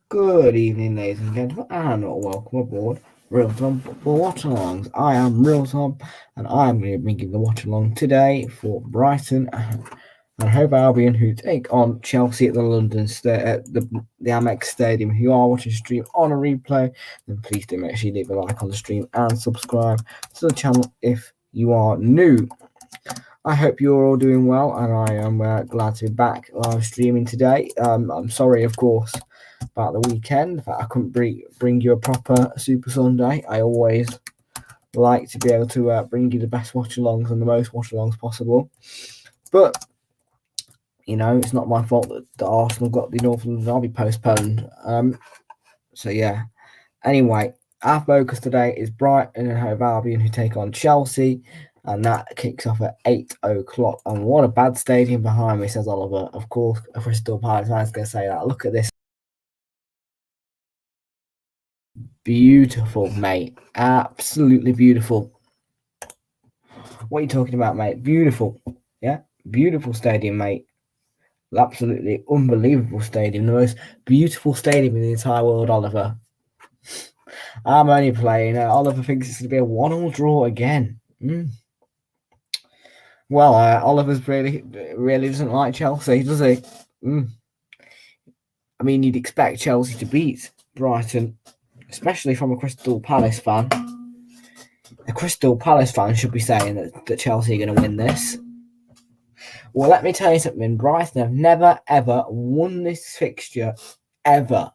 Good evening, ladies and gentlemen, and welcome aboard Realltom Football Watch-Alongs. I am Realltom, and I am going to be bringing the watch-along today for Brighton and Hove Albion, who take on Chelsea at the the Amex Stadium. If you are watching the stream on a replay, then please do make sure you leave a like on the stream and subscribe to the channel if you are new. I hope you're all doing well, and I am glad to be back live streaming today. I'm sorry, of course, about the weekend that I couldn't bring you a proper Super Sunday. I always like to be able to bring you the best watch-alongs and the most watch-alongs possible. But, you know, it's not my fault that Arsenal got the North London Derby postponed. So, yeah. Anyway, our focus today is Brighton and Hove Albion, who take on Chelsea. And that kicks off at 8 o'clock. And what a bad stadium behind me, says Oliver. Of course, a Crystal Palace fan's going to say that. Look at this. Beautiful, mate. Absolutely beautiful. What are you talking about, mate? Beautiful. Yeah? Beautiful stadium, mate. Absolutely unbelievable stadium. The most beautiful stadium in the entire world, Oliver. I'm only playing. Oliver thinks it's going to be a 1-1 draw again. Well, Oliver's really doesn't like Chelsea, does he? I mean, you'd expect Chelsea to beat Brighton, especially from a Crystal Palace fan. A Crystal Palace fan should be saying that Chelsea are going to win this. Well, let me tell you something. Brighton have never, ever won this fixture, ever,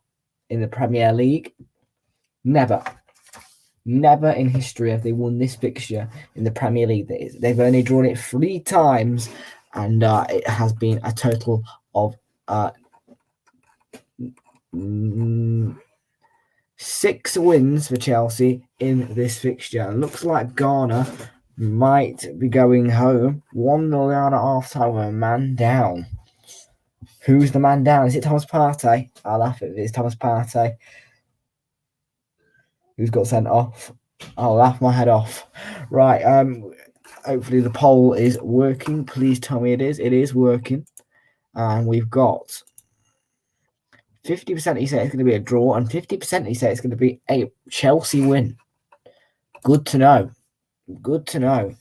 in the Premier League. Never. Never in history have they won this fixture in the Premier League. They've only drawn it 3 times, and it has been a total of 6 wins for Chelsea in this fixture. And looks like Ghana might be going home. 1-0 down at half-time with a man down. Who's the man down? Is it Thomas Partey? I'll laugh if it's Thomas Partey. Who's got sent off? I'll laugh my head off. Right, hopefully the poll is working. Please tell me it is. It is working. And we've got 50% you say it's going to be a draw, and 50% you say it's going to be a Chelsea win. Good to know. Good to know.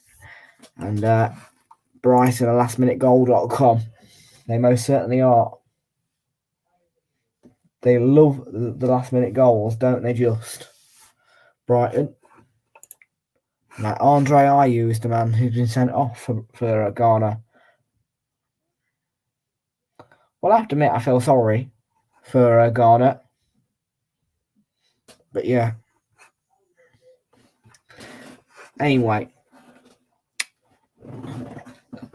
And Brighton, lastminutegoal.com. They most certainly are. They love the last-minute goals, don't they, just? Brighton. Like Andre Ayew is the man who's been sent off for Ghana. Well, I have to admit, I feel sorry for Ghana. But yeah. Anyway.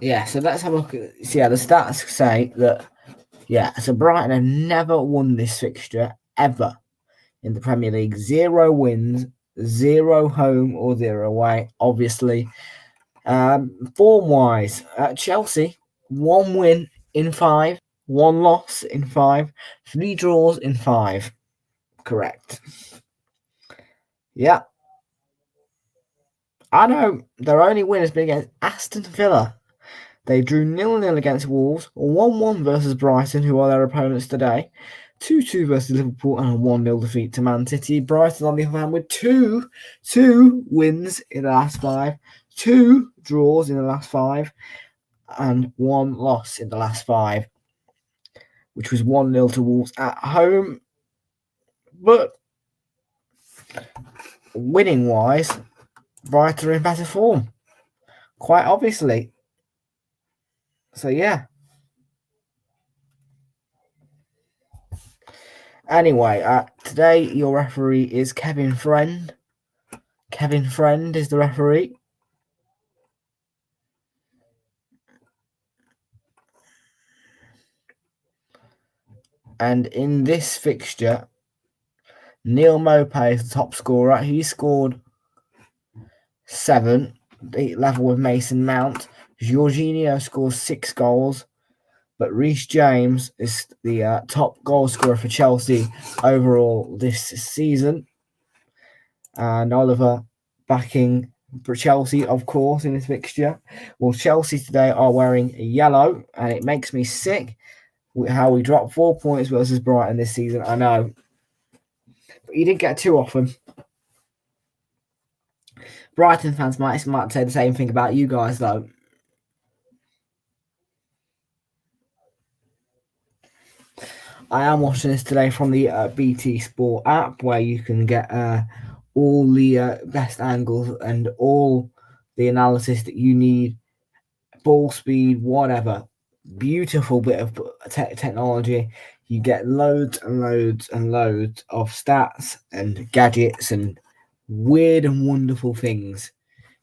Yeah, so let's have a look at... So yeah, the stats say that... Yeah, so Brighton have never won this fixture, ever, in the Premier League. 0 wins, 0 home or 0 away, obviously. Form-wise, Chelsea, 1 win in 5, 1 loss in 5, 3 draws in 5. Correct. Yeah. I know their only win has been against Aston Villa. They drew 0-0 against Wolves, 1-1 versus Brighton, who are their opponents today, 2-2 versus Liverpool, and a 1-0 defeat to Man City. Brighton, on the other hand, with two wins in the last 5, 2 draws in the last 5, and 1 loss in the last 5, which was 1-0 to Wolves at home. But winning-wise, Brighton are in better form, quite obviously. So, yeah. Anyway, today your referee is Kevin Friend. Kevin Friend is the referee. And in this fixture, Neil Maupay is the top scorer. He scored 7, level with Mason Mount. Jorginho scores 6 goals. But Reece James is the top goal scorer for Chelsea overall this season. And Oliver backing for Chelsea, of course, in this fixture. Well, Chelsea today are wearing yellow, and it makes me sick how we dropped 4 points versus Brighton this season. I know. you didn't get too often. Brighton fans might say the same thing about you guys, though. I am watching this today from the BT Sport app, where you can get all the best angles and all the analysis that you need, ball speed, whatever. Beautiful bit of technology. You get loads and loads and loads of stats and gadgets and weird and wonderful things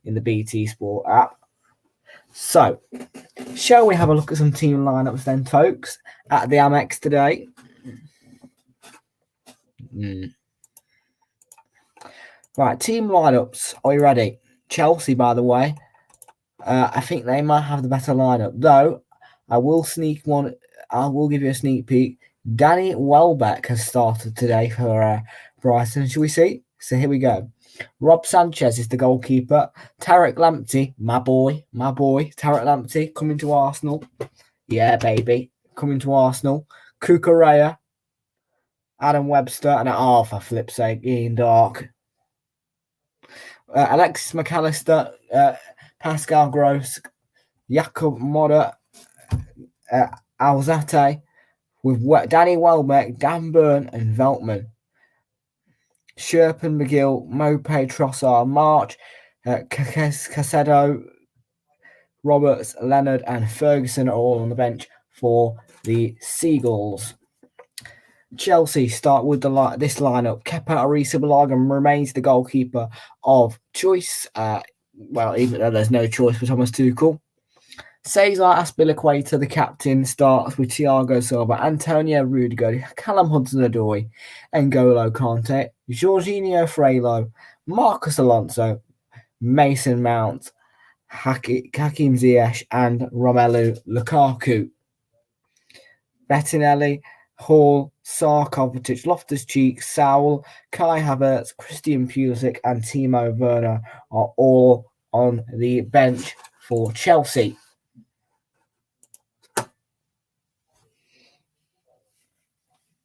in the BT Sport app. So, shall we have a look at some team lineups then, folks, at the Amex today? Right, team lineups. Are you ready? Chelsea, by the way. I think they might have the better lineup, though. I will give you a sneak peek. Danny Welbeck has started today for Brighton. Shall we see? So here we go. Rob Sanchez is the goalkeeper. Tarek Lamptey, my boy, Tarek Lamptey coming to Arsenal. Yeah, baby, coming to Arsenal. Cucurella, Adam Webster, and for flip's sake, Ian Dark. Alexis McAllister, Pascal Gross, Jakob Moder, Alzate, with Danny Welbeck, Dan Burn, and Veltman. Sherpen, McGill, Mopé, Trossard, March, Casedo, Roberts, Leonard, and Ferguson are all on the bench for the Seagulls. Chelsea start with this lineup. Kepa Arrizabalaga remains the goalkeeper of choice. Even though there's no choice for Thomas Tuchel. Cesar Azpilicueta, the captain, starts with Thiago Silva, Antonio Rudiger, Callum Hudson-Odoi, N'Golo Kante, Jorginho Frelo, Marcus Alonso, Mason Mount, Hakim Ziyech, and Romelu Lukaku. Bettinelli, Hall, Sarr, Kovacic, Loftus-Cheek, Saul, Kai Havertz, Christian Pulisic, and Timo Werner are all on the bench for Chelsea.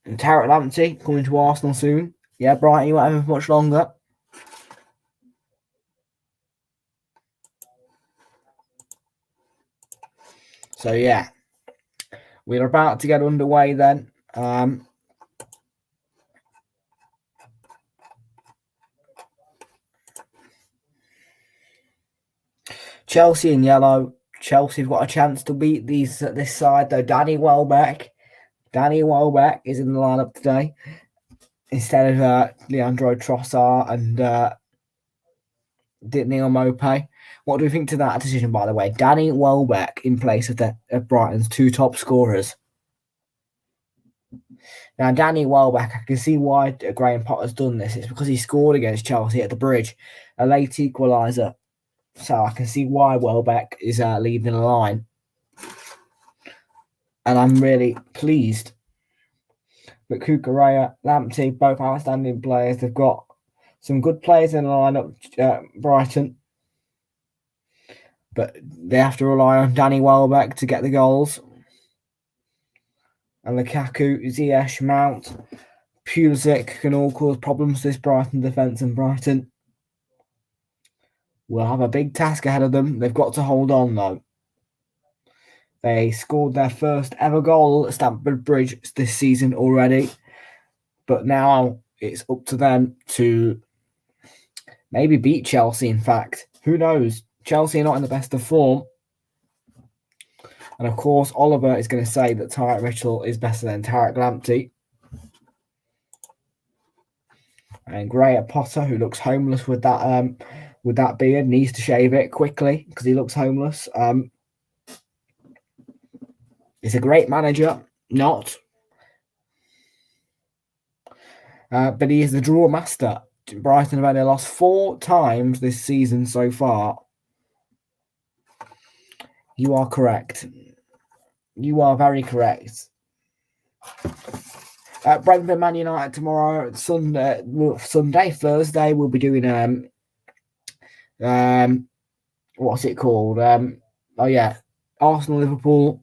And Tarek Lamptey coming to Arsenal soon. Yeah, Brighton, you won't have much longer. So, yeah. We're about to get underway then. Chelsea in yellow. Chelsea's got a chance to beat this side, though. Danny Welbeck is in the lineup today instead of Leandro Trossard and Neil Mopé. What do we think to that decision, by the way? Danny Welbeck in place of Brighton's two top scorers. Now, Danny Welbeck, I can see why Graham Potter's done this. It's because he scored against Chelsea at the Bridge, a late equaliser. So I can see why Welbeck is leading the line. And I'm really pleased. But Cucurella, Lamptey, both outstanding players. They've got some good players in the lineup, Brighton. But they have to rely on Danny Welbeck to get the goals. And Lukaku, Ziyech, Mount, Pulisic can all cause problems to this Brighton defence, and Brighton will have a big task ahead of them. They've got to hold on, though. They scored their first ever goal at Stamford Bridge this season already. But now it's up to them to maybe beat Chelsea, in fact. Who knows? Chelsea are not in the best of form. And of course, Oliver is going to say that Tyreek Mitchell is better than Tarek Lamptey. And Graham Potter, who looks homeless with that beard, needs to shave it quickly because he looks homeless. He's a great manager, not. But he is the draw master. Brighton have only lost 4 times this season so far. You are correct. You are very correct. Brentford Man United tomorrow, Thursday, we'll be doing what's it called? Arsenal Liverpool,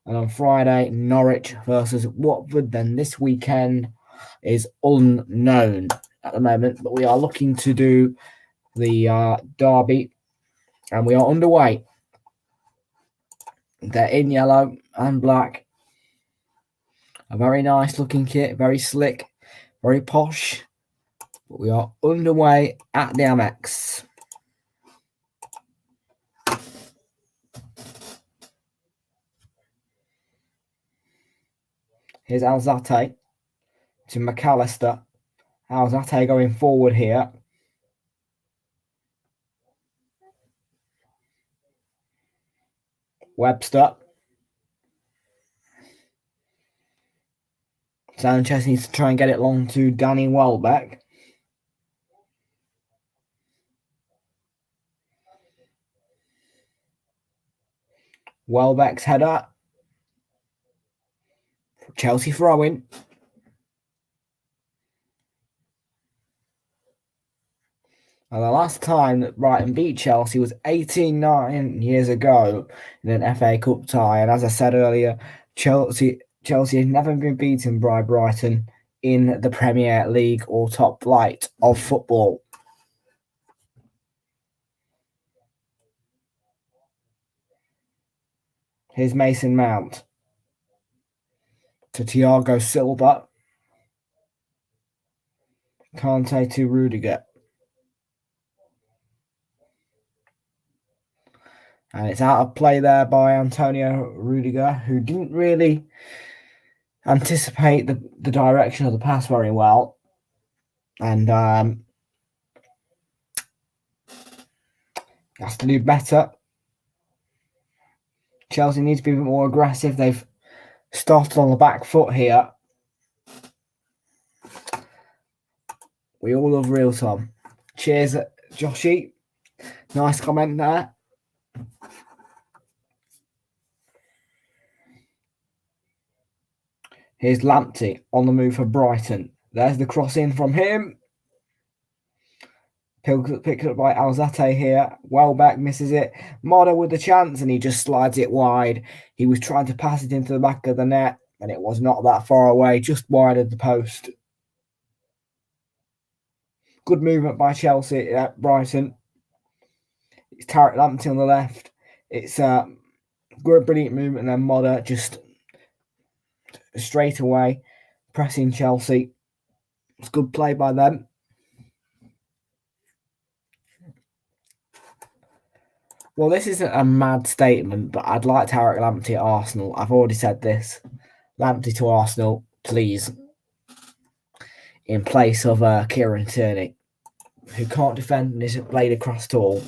and on Friday Norwich versus Watford. Then this weekend is unknown at the moment, but we are looking to do the derby, and we are underway. They're in yellow and black. A very nice looking kit, very slick, very posh. But we are underway at the Amex. Here's Alzate to McAllister. Alzate going forward here. Webster. Sanchez needs to try and get it long to Danny Welbeck. Welbeck's header. Chelsea throw-in. And the last time that Brighton beat Chelsea was 9 years ago in an FA Cup tie. And as I said earlier, Chelsea has never been beaten by Brighton in the Premier League or top flight of football. Here's Mason Mount to Thiago Silva. Kante to Rudiger. And it's out of play there by Antonio Rudiger, who didn't really anticipate the direction of the pass very well. And has to do better. Chelsea needs to be a bit more aggressive. They've started on the back foot here. We all love Realltom. Cheers, Joshy. Nice comment there. Here's Lamptey on the move for Brighton. There's the cross in from him. Picked up by Alzate here. Welbeck misses it. Moda with the chance, and he just slides it wide. He was trying to pass it into the back of the net, and it was not that far away, just wide of the post. Good movement by Chelsea at Brighton. It's Tarek Lamptey on the left. It's good, brilliant movement, and then Moda just straight away pressing Chelsea. It's good play by them. Well, this isn't a mad statement, but I'd like Tarek Lamptey at Arsenal. I've already said this. Lamptey to Arsenal, please. In place of Kieran Tierney, who can't defend and isn't played across at all.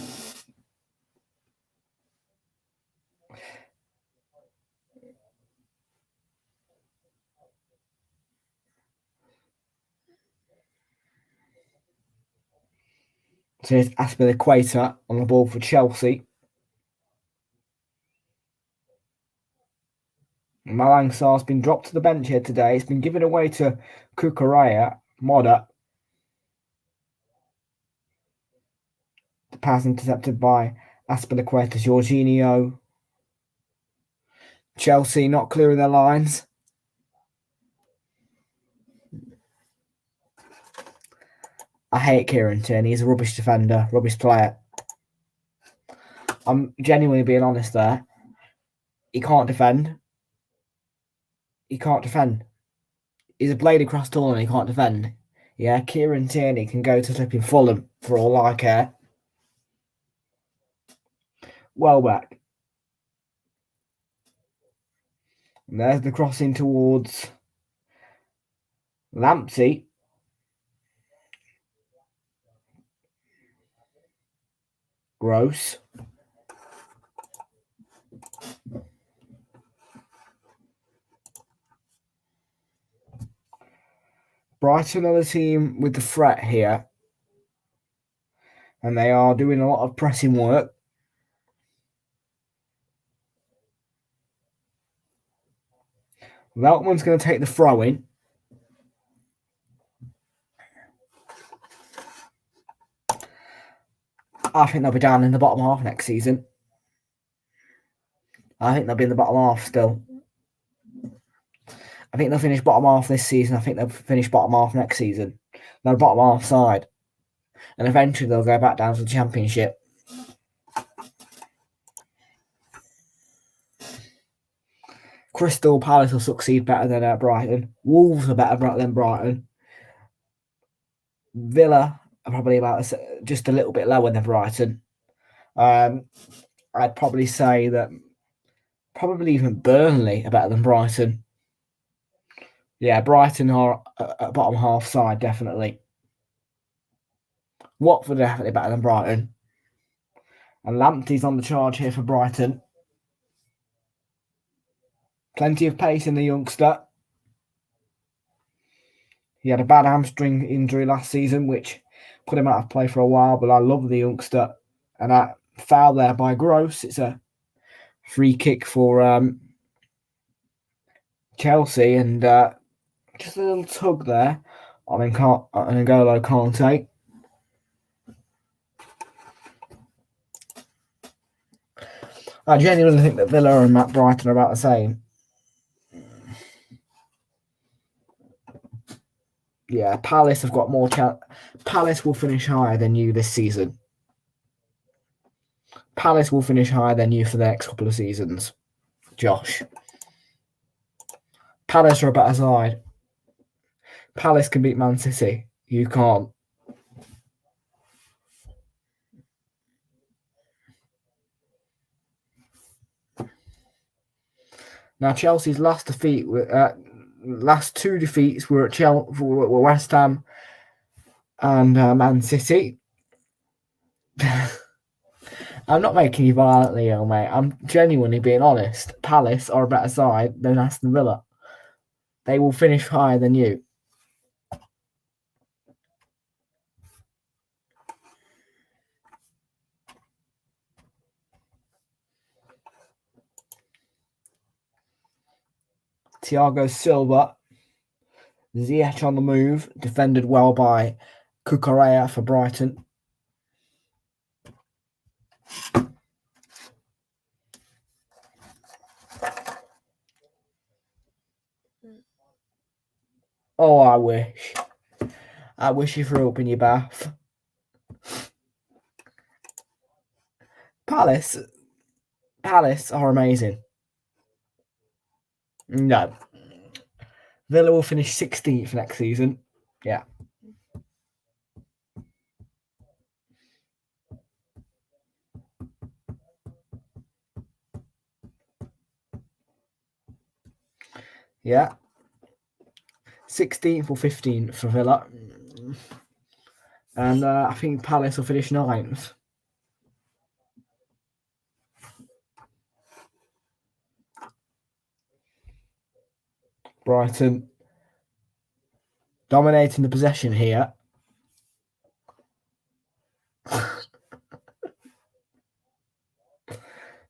So here's Aspilicueta on the ball for Chelsea. Malang Sarr's been dropped to the bench here today. It's been given away to Kukureya. Moda. The pass intercepted by Aspilicueta. Jorginho. Chelsea not clearing their lines. I hate Kieran Tierney. He's a rubbish defender, rubbish player. I'm genuinely being honest there. He can't defend. He can't defend. He's a blade across tall and he can't defend. Yeah, Kieran Tierney can go to flipping Fulham for all I care. Welbeck. And there's the crossing towards Lamptey. Gross. Brighton are the team with the threat here. And they are doing a lot of pressing work. Veltman's going to take the throw in. I think they'll be down in the bottom half next season. I think they'll be in the bottom half still. I think they'll finish bottom half this season. I think they'll finish bottom half next season. They're a bottom half side. And eventually they'll go back down to the Championship. Crystal Palace will succeed better than Brighton. Wolves are better than Brighton. Villa are probably about just a little bit lower than Brighton. I'd probably say that probably even Burnley are better than Brighton. Yeah, Brighton are a bottom half side, definitely. Watford are definitely better than Brighton. And Lamptey's on the charge here for Brighton. Plenty of pace in the youngster. He had a bad hamstring injury last season, which put him out of play for a while, but I love the youngster. And that foul there by Gross. It's a free kick for Chelsea, and just a little tug there on N'Golo Kante. I genuinely think that Villa and Matt Brighton are about the same. Yeah, Palace have got more chance. Palace will finish higher than you this season. Palace will finish higher than you for the next couple of seasons, Josh. Palace are a better side. Palace can beat Man City. You can't. Now, Chelsea's last two defeats were at were West Ham and Man City. I'm not making you violently ill, mate. I'm genuinely being honest. Palace are a better side than Aston Villa. They will finish higher than you. Thiago Silva. Ziyech on the move. Defended well by Cucurella for Brighton. Oh, I wish. I wish you threw up in your bath. Palace are amazing. No. Villa will finish 16th next season. Yeah. Yeah. 16th or 15th for Villa. And I think Palace will finish 9th. Brighton dominating the possession here.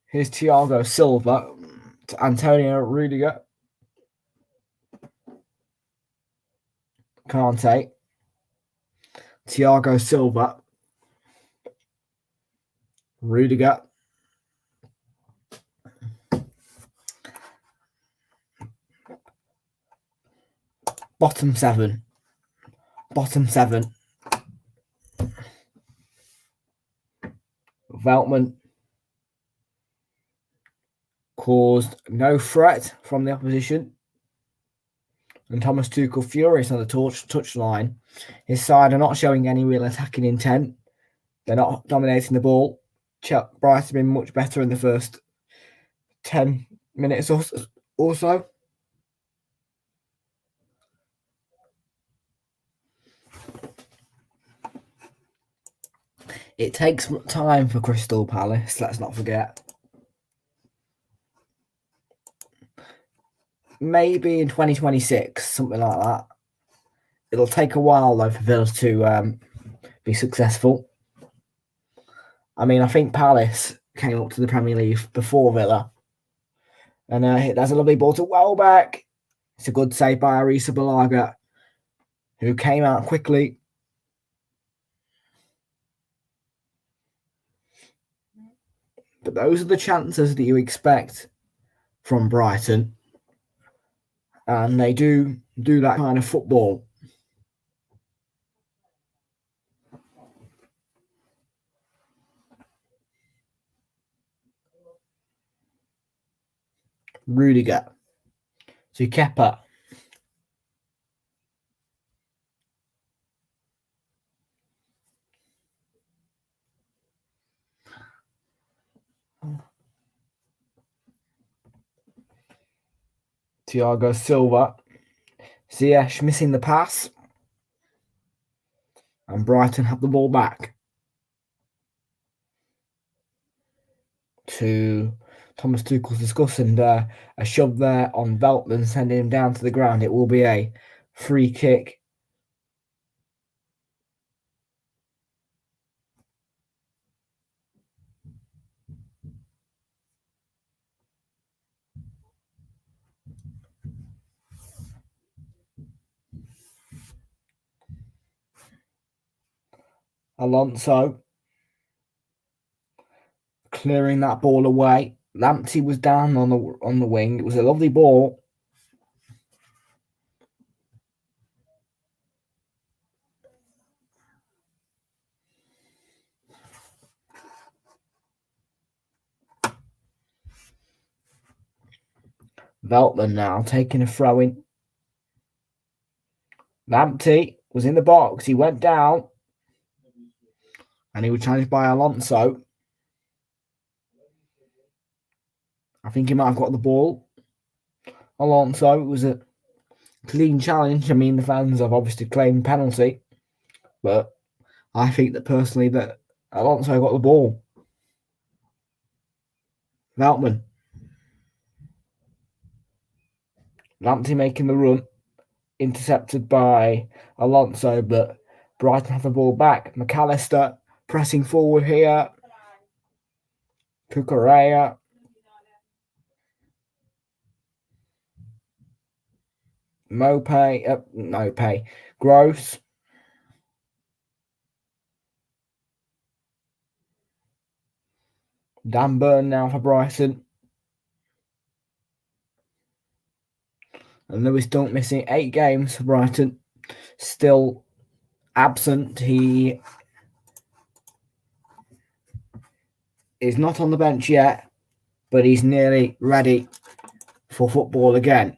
Here's Thiago Silva to Antonio Rudiger. Kante. Thiago Silva. Rudiger. Bottom seven. Veltman caused no threat from the opposition. And Thomas Tuchel furious on the touchline. His side are not showing any real attacking intent. They're not dominating the ball. Brighton have been much better in the first 10 minutes or so. It takes time for Crystal Palace, let's not forget. Maybe in 2026, something like that. It'll take a while, though, for Villa to be successful. I mean, I think Palace came up to the Premier League before Villa. And there's a lovely ball to Welbeck. It's a good save by Arisa Balaga, who came out quickly. But those are the chances that you expect from Brighton. And they do that kind of football. Rudiger to Kepa. Thiago Silva. Ziyech missing the pass. And Brighton have the ball back to Thomas Tuchel's discuss, and a shove there on Veltman, sending him down to the ground. It will be a free kick. Alonso clearing that ball away. Lamptey was down on the wing. It was a lovely ball. Veltman now taking a throw in. Lamptey was in the box. He went down. And he was challenged by Alonso. I think he might have got the ball. Alonso, it was a clean challenge. I mean, the fans have obviously claimed penalty. But I think that personally that Alonso got the ball. Veltman. Lamptey making the run. Intercepted by Alonso, but Brighton have the ball back. McAllister pressing forward here. Cucurella. Mope. Gross. Dan Burn now for Brighton. And Lewis Dunk missing 8 games for Brighton. Still absent. He is not on the bench yet, but he's nearly ready for football again.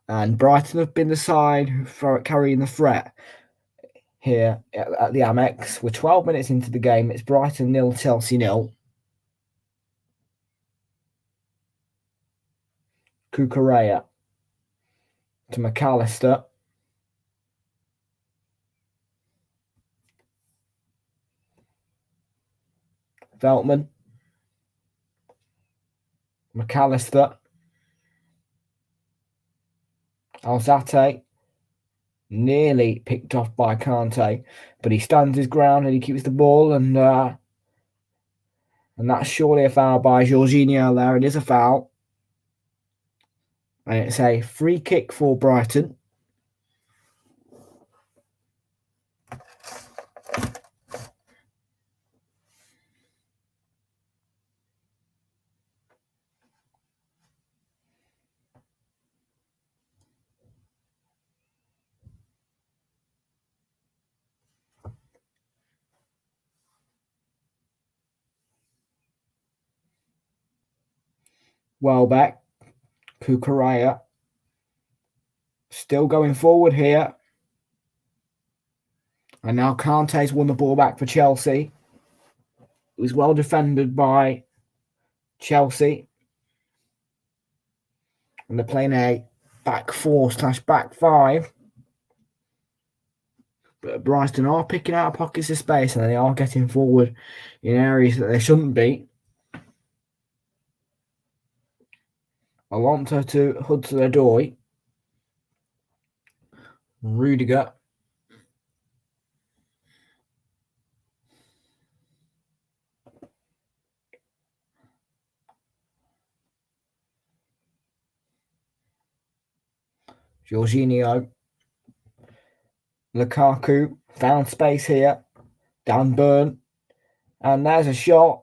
And Brighton have been the side for carrying the threat here at the Amex. We're 12 minutes into the game. It's Brighton 0, Chelsea 0. Cucurella to McAllister. Veltman. McAllister. Alzate. Nearly picked off by Kante, but he stands his ground and he keeps the ball, and that's surely a foul by Jorginho there. It is a foul. And it's a free kick for Brighton. Welbeck. Cucurella. Still going forward here. And now Kante's won the ball back for Chelsea. It was well defended by Chelsea. And they're playing a back 4/back 5. But Brighton are picking out pockets of space, and they are getting forward in areas that they shouldn't be. Alonso to Hudson-Odoi. Rudiger. Jorginho. Lukaku found space here. Dan Burn. And there's a shot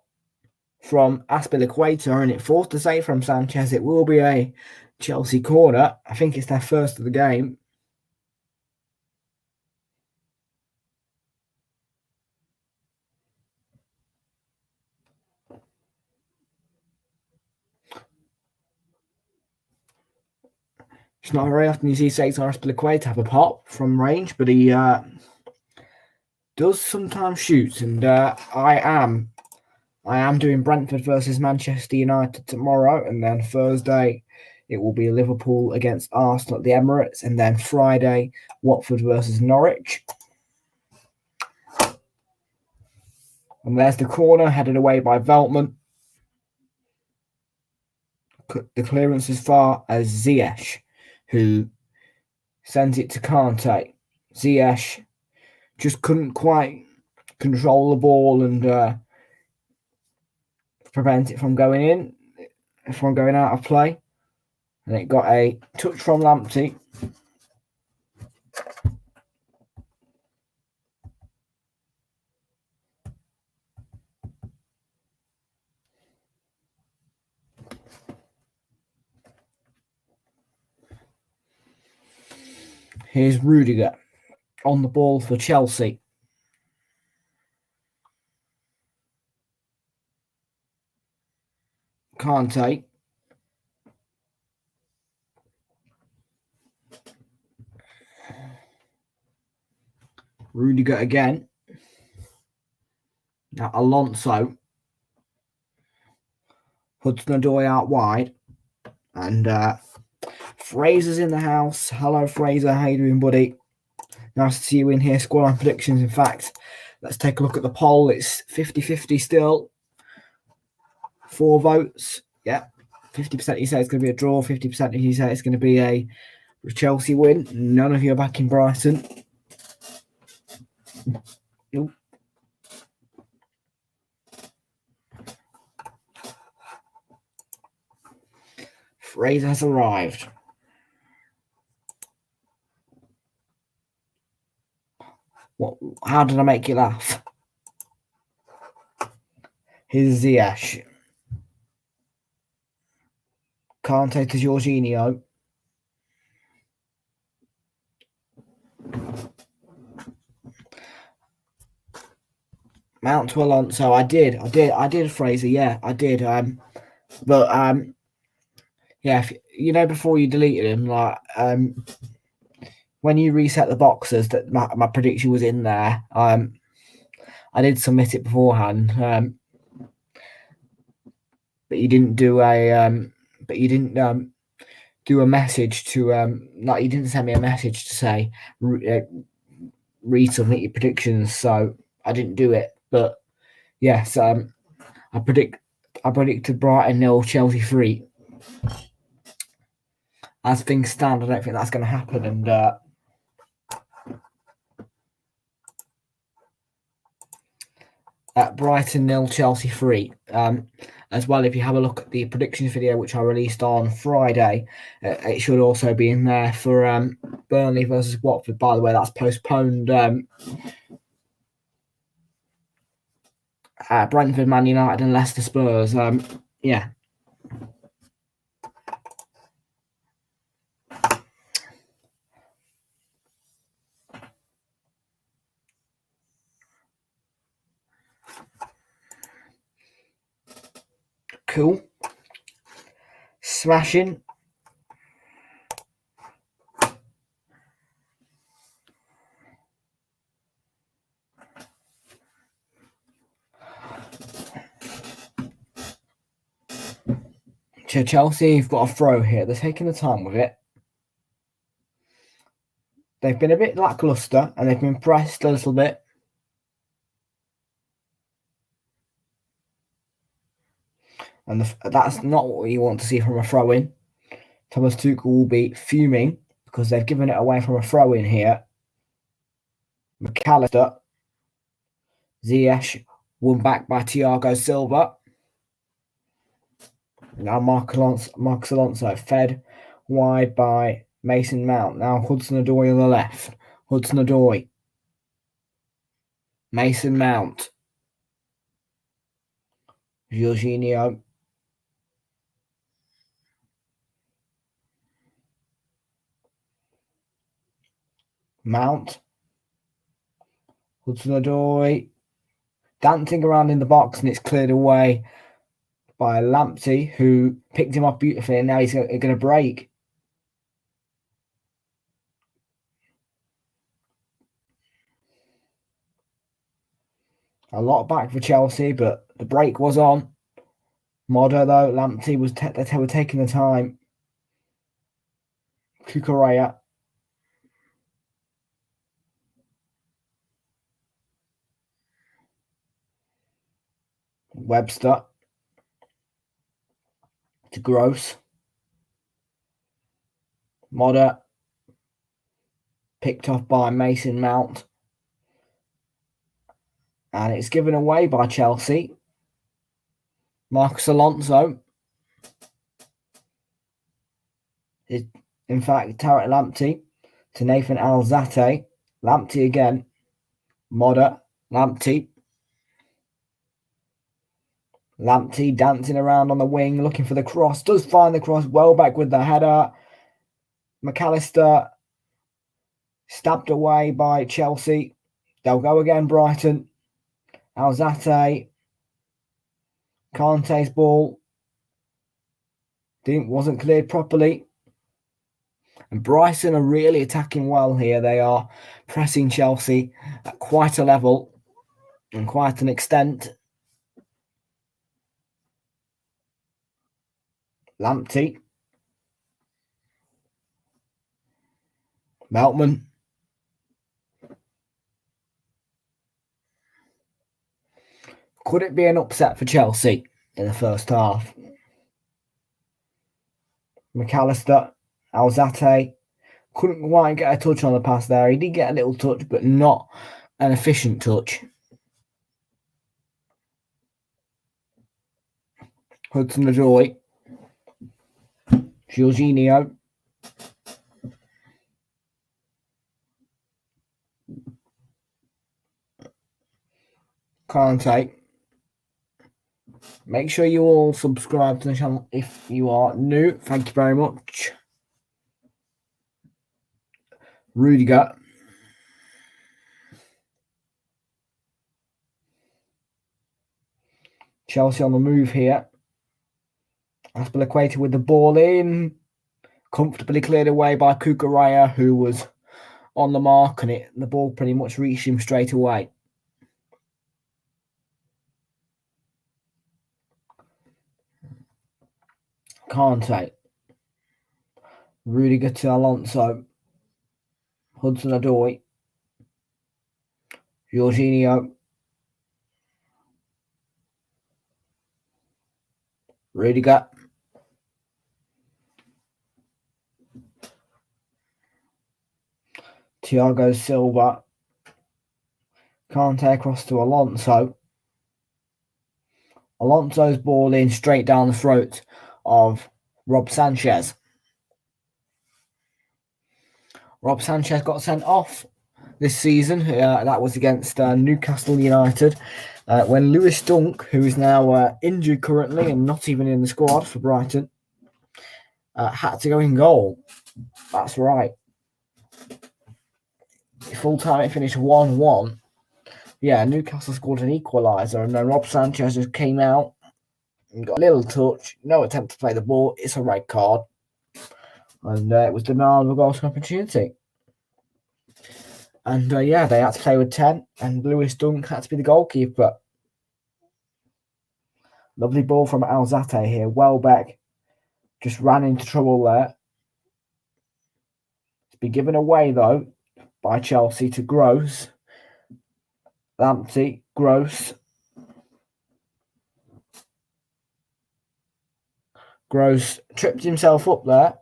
from Azpilicueta, and it forced to say from Sanchez. It will be a Chelsea corner. I think it's their first of the game. It's not very often you see Cesar Azpilicueta have a pop from range, but he does sometimes shoot. And I am doing Brentford versus Manchester United tomorrow, and then Thursday it will be Liverpool against Arsenal at the Emirates, and then Friday Watford versus Norwich. And there's the corner headed away by Veltman. The clearance as far as Ziyech, who sends it to Kante. Ziyech just couldn't quite control the ball and prevent it from going in, from going out of play. And it got a touch from Lamptey. Here's Rudiger on the ball for Chelsea. Kante. Rudiger again. Now Alonso. Hudson-Odoi out wide. And Frazer's in the house. Hello, Frazer. How you doing, buddy? Nice to see you in here. Scoreline predictions. In fact, let's take a look at the poll. It's 50-50 still. 4 votes. Yeah. 50% you say it's going to be a draw. 50% you say it's going to be a Chelsea win. None of you are back in Brighton. Nope. Frazer has arrived. What? How did I make you laugh? Here's Ziyech. Kante to Jorginho. Mount to Alonso. I did, Frazer. Yeah, I did. But yeah, before you deleted him, like when you reset the boxes, that my prediction was in there. I did submit it beforehand, but you didn't do do a message to like you didn't send me a message to say resubmit your predictions, so I didn't do it. But yes, I predicted Brighton 0, Chelsea 3. As things stand, I don't think that's going to happen. And at Brighton 0, Chelsea 3. As well, if you have a look at the predictions video, which I released on Friday, it should also be in there for Burnley versus Watford. By the way, that's postponed. Brentford, Man United, and Leicester Spurs. Yeah. Cool. Smashing. Chelsea have got a throw here. They're taking the time with it. They've been a bit lackluster and they've been pressed a little bit. And that's not what you want to see from a throw-in. Thomas Tuchel will be fuming because they've given it away from a throw-in here. McAllister. Ziyech won back by Thiago Silva. Now Marcus Alonso fed wide by Mason Mount. Now Hudson-Odoi on the left. Hudson-Odoi. Mason Mount. Jorginho. Mount. Hudson-Odoi. Dancing around in the box, and it's cleared away by Lamptey, who picked him up beautifully, and now he's going to break. A lot back for Chelsea, but the break was on. Modder, though, Lamptey they were taking the time. Cucurella. Webster. To Gross. Modder. Picked off by Mason Mount. And it's given away by Chelsea. Marcus Alonso. In fact, Tarek Lamptey to Nathan Alzate. Lamptey again. Modder. Lamptey. Lamptey dancing around on the wing, looking for the cross. Does find the cross. Welbeck with the header. McAllister stabbed away by Chelsea. They'll go again, Brighton. Alzate. Kante's ball. Wasn't cleared properly. And Brighton are really attacking well here. They are pressing Chelsea at quite a level and quite an extent. Lamptey. Meltman. Could it be an upset for Chelsea in the first half? McAllister. Alzate. Couldn't quite get a touch on the pass there. He did get a little touch, but not an efficient touch. Hudson-Odoi. Jorginho. Kante. Make sure you all subscribe to the channel if you are new. Thank you very much. Rudiger. Chelsea on the move here. Aspilicueta with the ball in. Comfortably cleared away by Cucurella, who was on the mark, and the ball pretty much reached him straight away. Kante. Rudiger to Alonso. Hudson-Odoi. Jorginho. Rudiger. Thiago Silva. Kante across to Alonso. Alonso's ball in straight down the throat of Rob Sanchez. Rob Sanchez got sent off this season. That was against Newcastle United when Lewis Dunk, who is now injured currently and not even in the squad for Brighton, had to go in goal. That's right. Full time it finished 1-1. Yeah, Newcastle scored an equaliser, and then Rob Sanchez just came out and got a little touch. No attempt to play the ball. It's a red card. And it was denial of a goal opportunity. And they had to play with 10, and Lewis Dunk had to be the goalkeeper. Lovely ball from Alzate here. Welbeck just ran into trouble there. It's been given away, though, by Chelsea to Gross. Lamptey, Gross. Gross tripped himself up there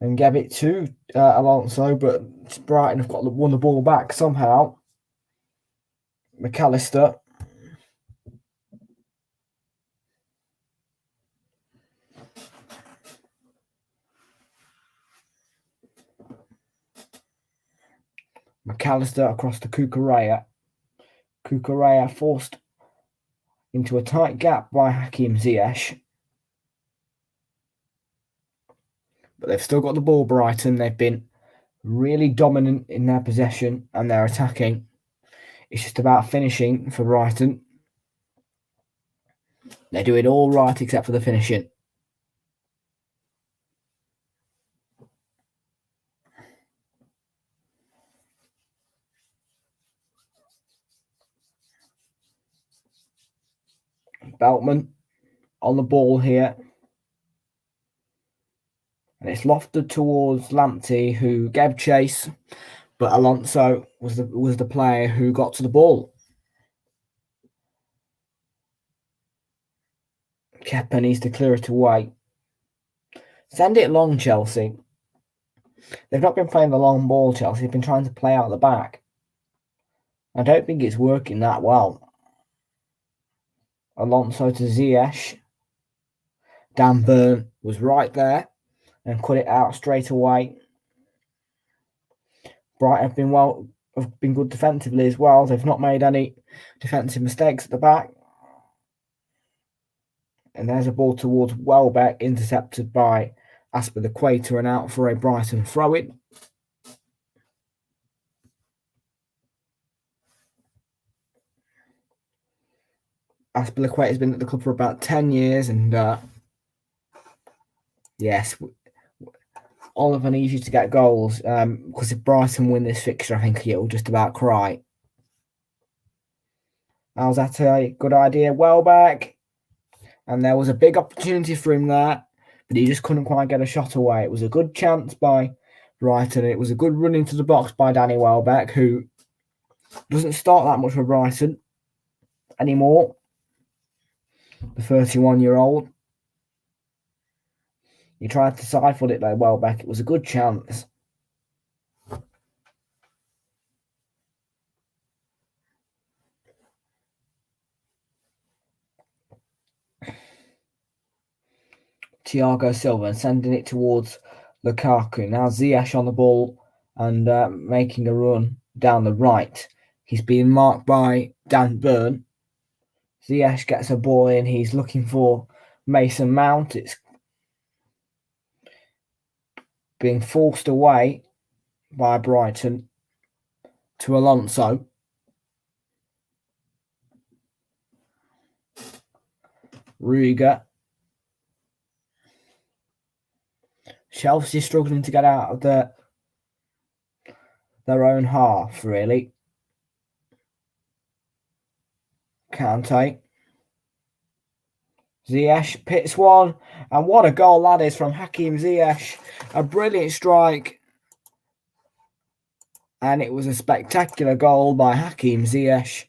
and gave it to Alonso, but Brighton have won the ball back somehow. McAllister. McAllister across to Cucurella. Cucurella forced into a tight gap by Hakim Ziyech. But they've still got the ball, Brighton. They've been really dominant in their possession and their attacking. It's just about finishing for Brighton. They do it all right except for the finishing. Beltman on the ball here. And it's lofted towards Lamptey, who gave chase, but Alonso was the player who got to the ball. Kepa needs to clear it away. Send it long, Chelsea. They've not been playing the long ball, Chelsea. They've been trying to play out the back. I don't think it's working that well. Alonso to Ziyech. Dan Burn was right there and cut it out straight away. Brighton have been good defensively as well. They've not made any defensive mistakes at the back. And there's a ball towards Welbeck, intercepted by Aspilicueta and out for a Brighton throw-in. Aspilicueta has been at the club for about 10 years, and yes, Oliver needs you to get goals, because if Brighton win this fixture, I think he'll just about cry. How's that a good idea? Welbeck. And there was a big opportunity for him there, but he just couldn't quite get a shot away. It was a good chance by Brighton. It was a good run into the box by Danny Welbeck, who doesn't start that much for Brighton anymore. The 31-year-old. He tried to side foot it though, Welbeck. It was a good chance. Thiago Silva sending it towards Lukaku. Now Ziyech on the ball and making a run down the right. He's being marked by Dan Burn. Ziyech gets a ball in. He's looking for Mason Mount. It's being forced away by Brighton to Alonso. Rudiger. Chelsea struggling to get out of their own half, really. Kante. Ziyech pits one, and what a goal that is from Hakim Ziyech. A brilliant strike, and it was a spectacular goal by Hakim Ziyech,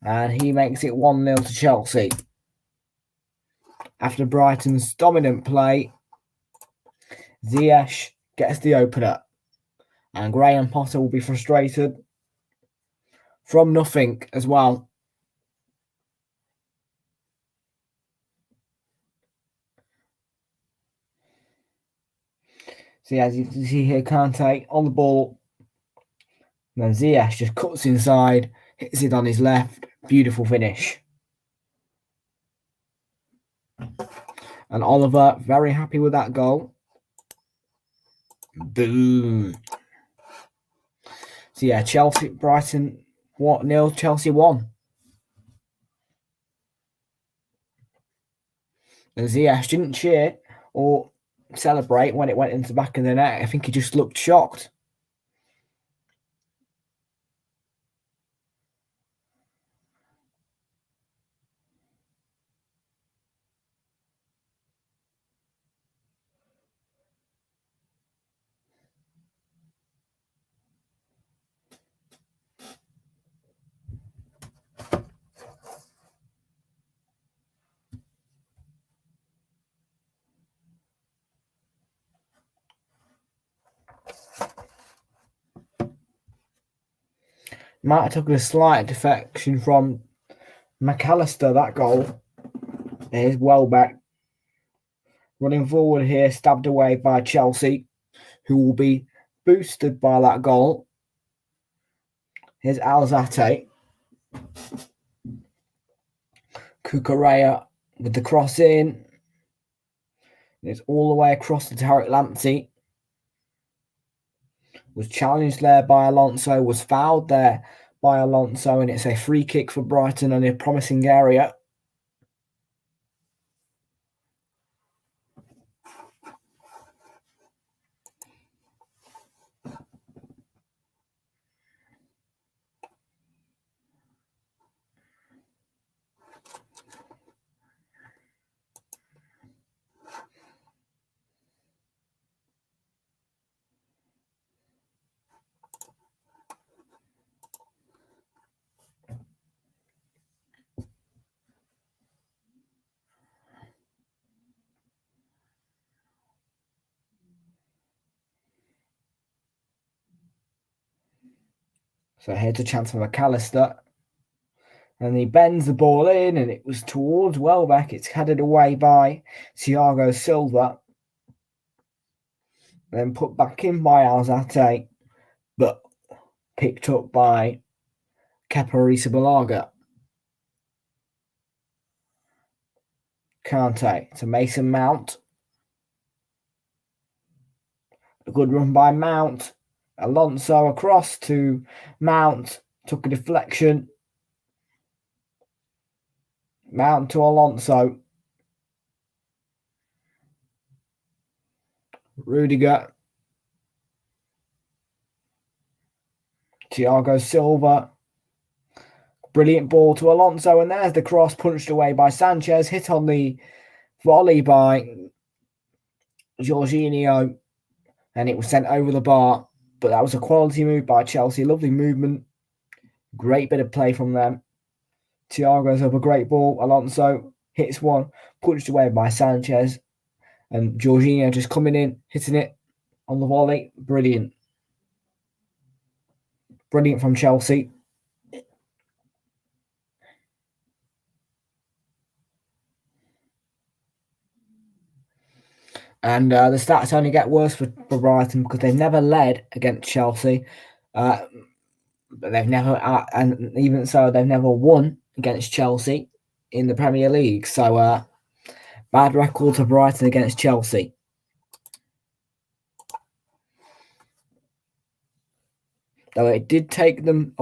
and he makes it 1-0 to Chelsea. After Brighton's dominant play, Ziyech gets the opener, and Graham Potter will be frustrated from nothing as well. See, as you can see here, Kante on the ball. And then Ziyech just cuts inside, hits it on his left. Beautiful finish. And Oliver, very happy with that goal. Boom. So yeah, Chelsea, Brighton, 0, Chelsea 1. And Ziyech didn't cheer or celebrate when it went into the back of the net. I think he just looked shocked. Might have took a slight defection from McAllister, that goal. There's Welbeck running forward here, stabbed away by Chelsea, who will be boosted by that goal. Here's Alzate. Cucurella with the cross in. It's all the way across to Tarek Lamptey. Was challenged there by Alonso, was fouled there by Alonso, and it's a free kick for Brighton in a promising area. So here's a chance for McAllister. And he bends the ball in, and it was towards Welbeck. It's headed away by Thiago Silva. Then put back in by Alzate, but picked up by Kepa Arrizabalaga. Kante to Mason Mount. A good run by Mount. Alonso across to Mount. Took a deflection. Mount to Alonso. Rudiger. Thiago Silva. Brilliant ball to Alonso, and there's the cross punched away by Sanchez. Hit on the volley by Jorginho, and it was sent over the bar. But that was a quality move by Chelsea. Lovely movement. Great bit of play from them. Thiago's up a great ball. Alonso hits one, punched away by Sanchez. And Jorginho just coming in, hitting it on the volley. Brilliant. Brilliant from Chelsea. And the stats only get worse for Brighton because they've never led against Chelsea. But they've never, and even so, they've never won against Chelsea in the Premier League. So, bad record for Brighton against Chelsea. Though it did take them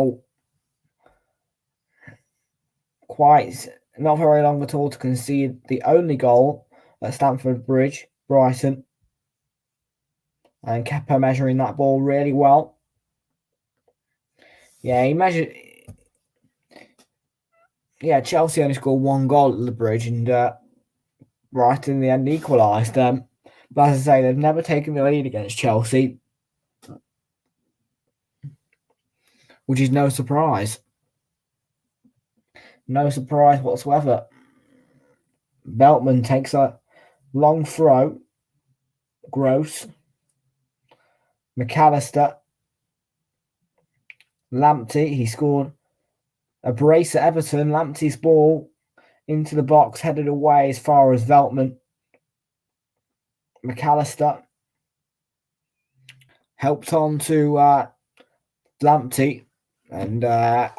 quite not very long at all to concede the only goal at Stamford Bridge, Brighton. And Kepa measuring that ball really well. Yeah, he measured. Yeah, Chelsea only scored one goal at the Bridge, and Brighton in the end equalised. But as I say, they've never taken the lead against Chelsea, which is no surprise. No surprise whatsoever. Veltman takes a long throw. Gross. McAllister. Lamptey, he scored a brace at Everton. Lamptey's ball into the box, headed away as far as Veltman. McAllister helped on to Lamptey. And come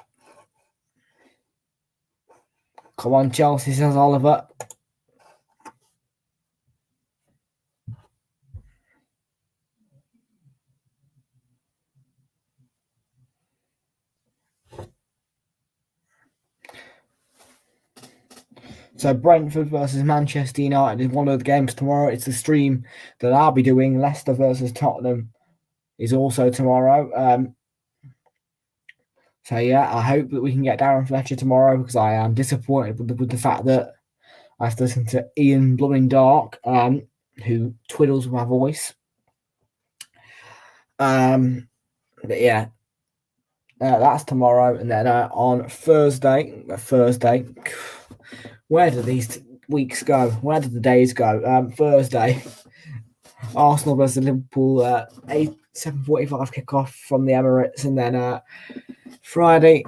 on, Chelsea, says Oliver. So Brentford versus Manchester United is one of the games tomorrow. It's the stream that I'll be doing. Leicester versus Tottenham is also tomorrow. So yeah, I hope that we can get Darren Fletcher tomorrow because I am disappointed with the fact that I have to listen to Ian Blooming Dark, who twiddles with my voice. But yeah, that's tomorrow, and then on Thursday, where do these weeks go? Where do the days go? Thursday, Arsenal versus Liverpool, 7:45 kickoff from the Emirates, and then Friday,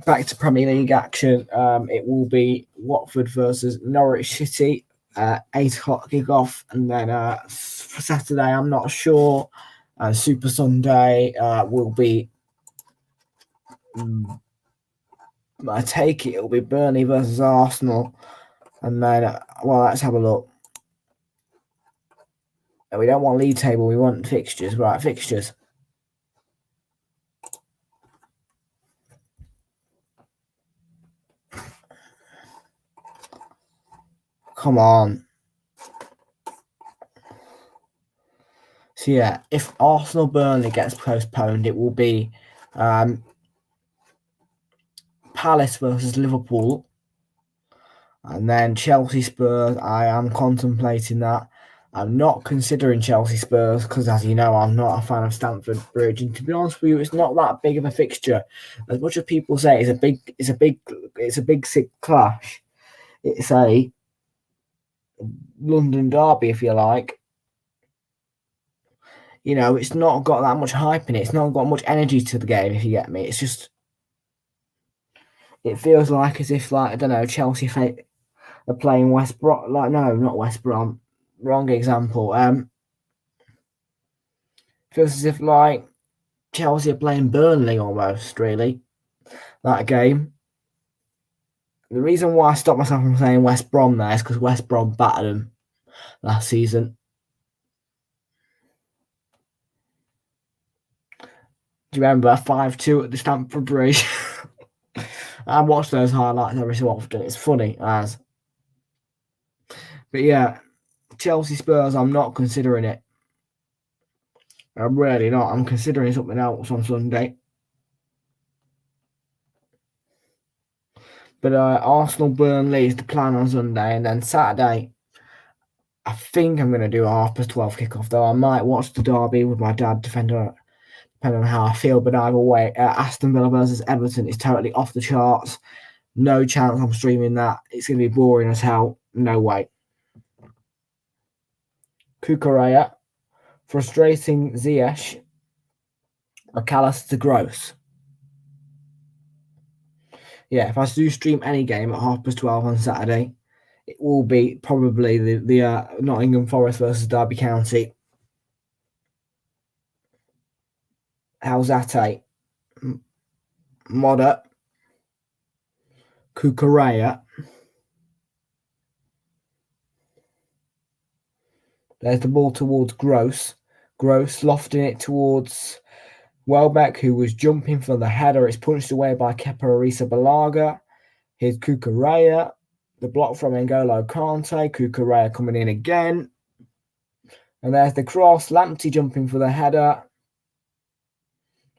back to Premier League action. It will be Watford versus Norwich City, 8 o'clock kickoff, and then for Saturday, I'm not sure. Super Sunday will be I take it it'll be Burnley versus Arsenal. And then, well, let's have a look. We don't want league table, we want fixtures. Right, fixtures. Come on. So, yeah, if Arsenal Burnley gets postponed, it will be Palace versus Liverpool. And then Chelsea Spurs, I am contemplating that. I'm not considering Chelsea Spurs because, as you know, I'm not a fan of Stamford Bridge. And to be honest with you, it's not that big of a fixture. As much as people say it's a big sick clash. It's a London derby, if you like. You know, it's not got that much hype in it. It's not got much energy to the game, if you get me. It's just, it feels like as if, like, I don't know, Chelsea are playing West Brom. Like, no, not West Brom. Wrong example. Feels as if, like, Chelsea are playing Burnley almost, really. That game. The reason why I stopped myself from saying West Brom there is because West Brom battered them last season. Do you remember 5-2 at the Stamford Bridge? I watch those highlights every so often. It's funny as. But yeah, Chelsea Spurs, I'm not considering it. I'm really not. I'm considering something else on Sunday. But Arsenal Burnley is the plan on Sunday, and then Saturday, I think I'm going to do a 12:30 kickoff. Though I might watch the derby with my dad, depending on how I feel. But either way, Aston Villa versus Everton is totally off the charts. No chance I'm streaming that. It's going to be boring as hell. No way. Kukureya, frustrating Ziyech, McAllister Gross. Yeah, if I do stream any game at 12:30 on Saturday, it will be probably the Nottingham Forest versus Derby County. Halzate, Modder, Kukureya. There's the ball towards Gross. Gross lofting it towards Welbeck, who was jumping for the header. It's punched away by Kepa Arrizabalaga. Here's Kukureya. The block from N'Golo Kante. Kukureya coming in again. And there's the cross. Lamptey jumping for the header.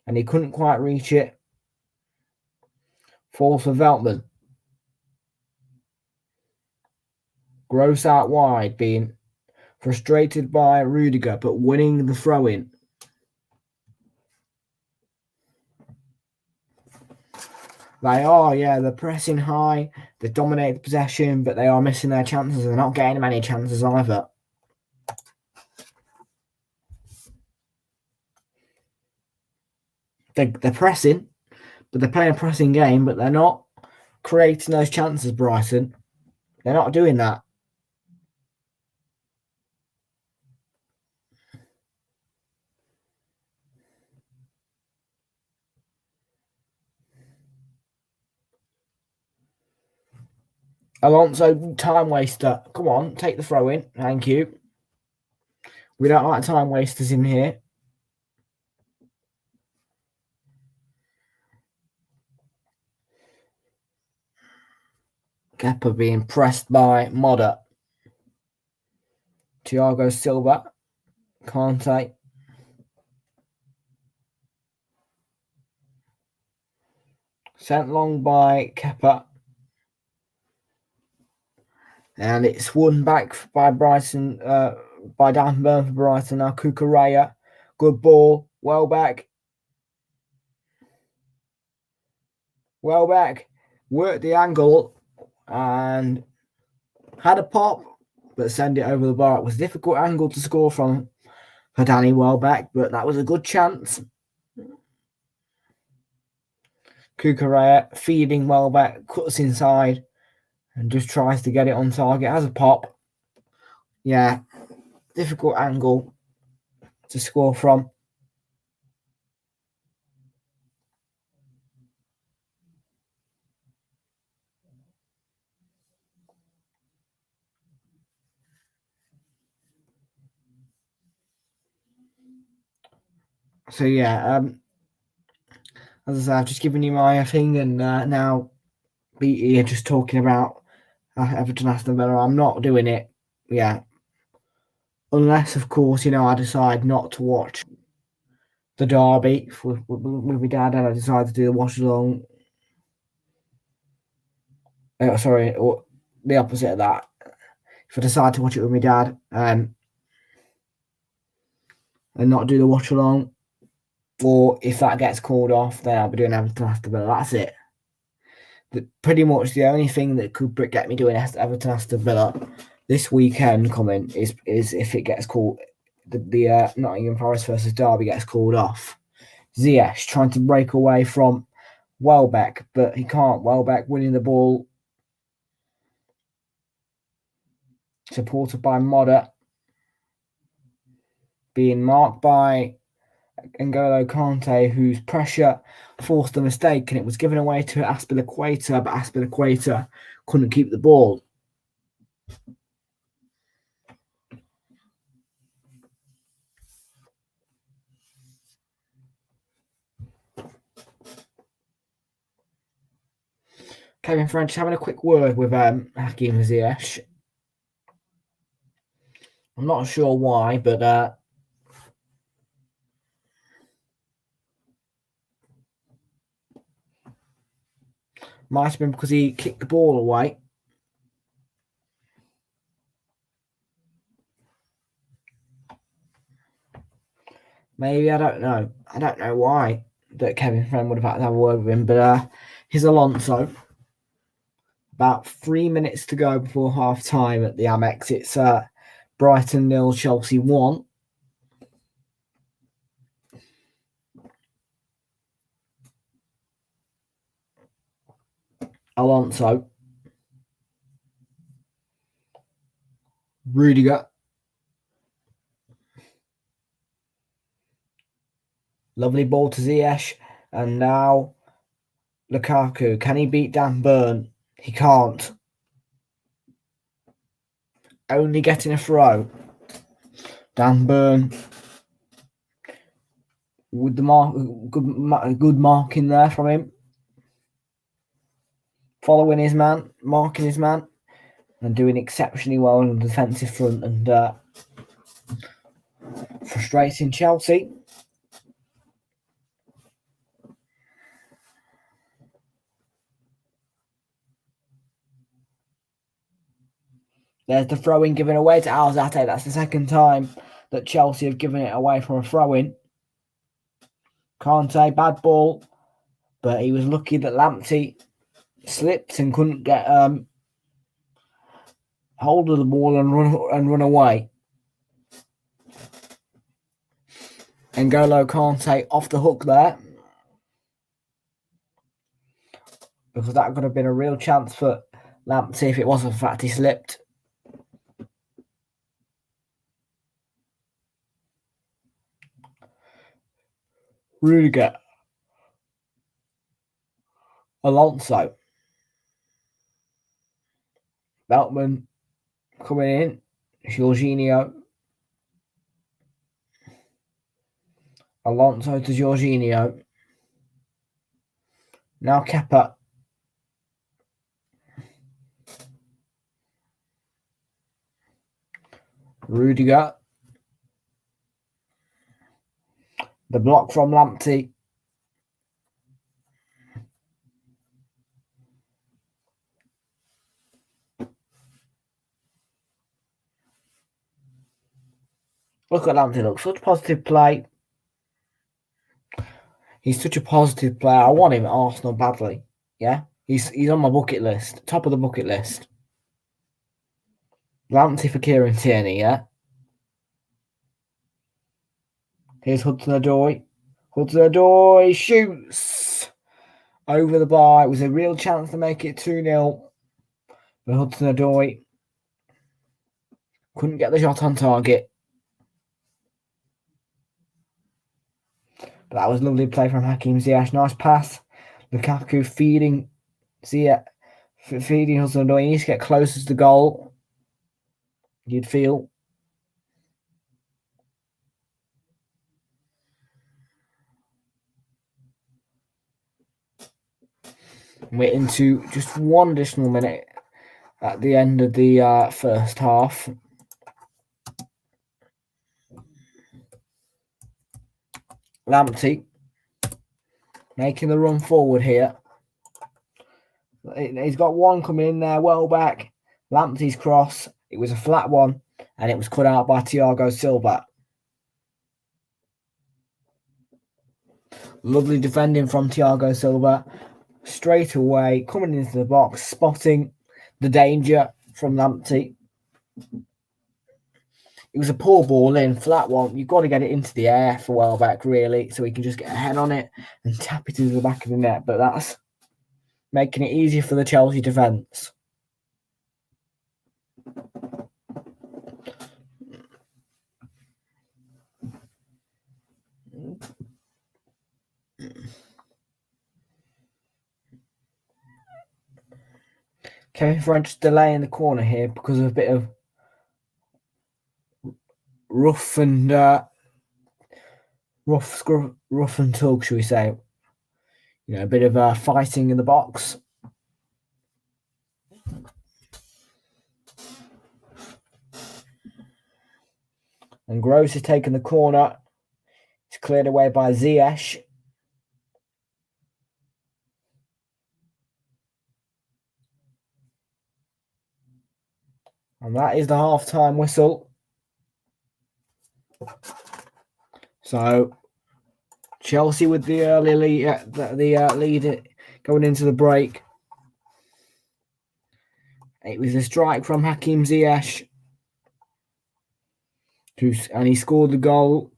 And he couldn't quite reach it. Falls for Veltman. Gross out wide, being frustrated by Rudiger, but winning the throw-in. They are, yeah, they're pressing high. They dominate the possession, but they are missing their chances. They're not getting many chances either. They're pressing, but they're playing a pressing game, but they're not creating those chances, Brighton. They're not doing that. Alonso, time waster. Come on, take the throw in. Thank you. We don't like time wasters in here. Kepa being pressed by Modder. Thiago Silva. Kante. Sent long by Kepa. And it's won back by Brighton, by Dan Burn for Brighton. Now Kukureya. Good ball. Welbeck. Welbeck worked the angle and had a pop, but send it over the bar. It was a difficult angle to score from for Danny Welbeck, but that was a good chance. Kukureya feeding Welbeck, cuts inside and just tries to get it on target. Has a pop. Yeah, difficult angle to score from. So yeah, as I said, I've just given you my thing, and now be here just talking about Everton Aston Villa. I'm not doing it, yeah, unless of course I decide not to watch the derby with my dad, and I decide to do the watch along. Sorry, or the opposite of that. If I decide to watch it with my dad, and not do the watch along, or if that gets called off, then I'll be doing Everton Aston Villa. That's it. Pretty much the only thing that could get me doing Everton Aston Villa this weekend coming is if it gets called, the Nottingham Forest versus Derby gets called off. Ziyech trying to break away from Welbeck, but he can't. Welbeck winning the ball, supported by Modder, being marked by N'Golo Kante, whose pressure forced a mistake, and it was given away to Aspilicueta, but Aspilicueta couldn't keep the ball. Kevin French having a quick word with Hakim Ziyech. I'm not sure why, but might have been because he kicked the ball away. Maybe, I don't know. I don't know why that Kevin Friend would have had to have a word with him, but here's Alonso. About 3 minutes to go before half time at the Amex. It's Brighton 0, Chelsea 1. Alonso. Rudiger. Lovely ball to Ziyech. And now Lukaku. Can he beat Dan Burn? He can't. Only getting a throw. Dan Burn with the good marking there from him. Following his man, marking his man, and doing exceptionally well on the defensive front, and frustrating Chelsea. There's the throw-in given away to Alzate. That's the second time that Chelsea have given it away from a throw-in. Kante, bad ball, but he was lucky that Lamptey slipped and couldn't get hold of the ball and run away. N'Golo Kante off the hook there, because that could have been a real chance for Lamptey if it wasn't for the fact he slipped. Rudiger. Alonso. Beltman coming in. Jorginho. Alonso to Jorginho. Now Kepa. Rudiger. The block from Lamptey. Look at Lamptey, look, such positive play. He's such a positive player. I want him at Arsenal badly. Yeah, he's on my bucket list, top of the bucket list. Lamptey for Kieran Tierney, yeah. Here's Hudson-Odoi. Hudson-Odoi shoots over the bar. It was a real chance to make it 2-0. But Hudson-Odoi couldn't get the shot on target. But that was lovely play from Hakim Ziyech. Nice pass. Lukaku feeding Ziyech. Feeding Hudson-Odoi. He needs to get closer to the goal, you'd feel. We're into just one additional minute at the end of the first half. Lamptey making the run forward here. He's got one coming in there. Welbeck. Lamptey's cross. It was a flat one, and it was cut out by Thiago Silva. Lovely defending from Thiago Silva. Straight away, coming into the box, spotting the danger from Lamptey. It was a poor ball in, flat one. You've got to get it into the air for Welbeck, really, so he can just get a head on it and tap it into the back of the net. But that's making it easier for the Chelsea defence. Kevin French delay in the corner here because of a bit of rough and tug, shall we say? A bit of fighting in the box. And Gross has taken the corner. It's cleared away by Ziyech. And that is the half-time whistle. So Chelsea with the early lead going into the break. It was a strike from Hakim Ziyech, and he scored the goal.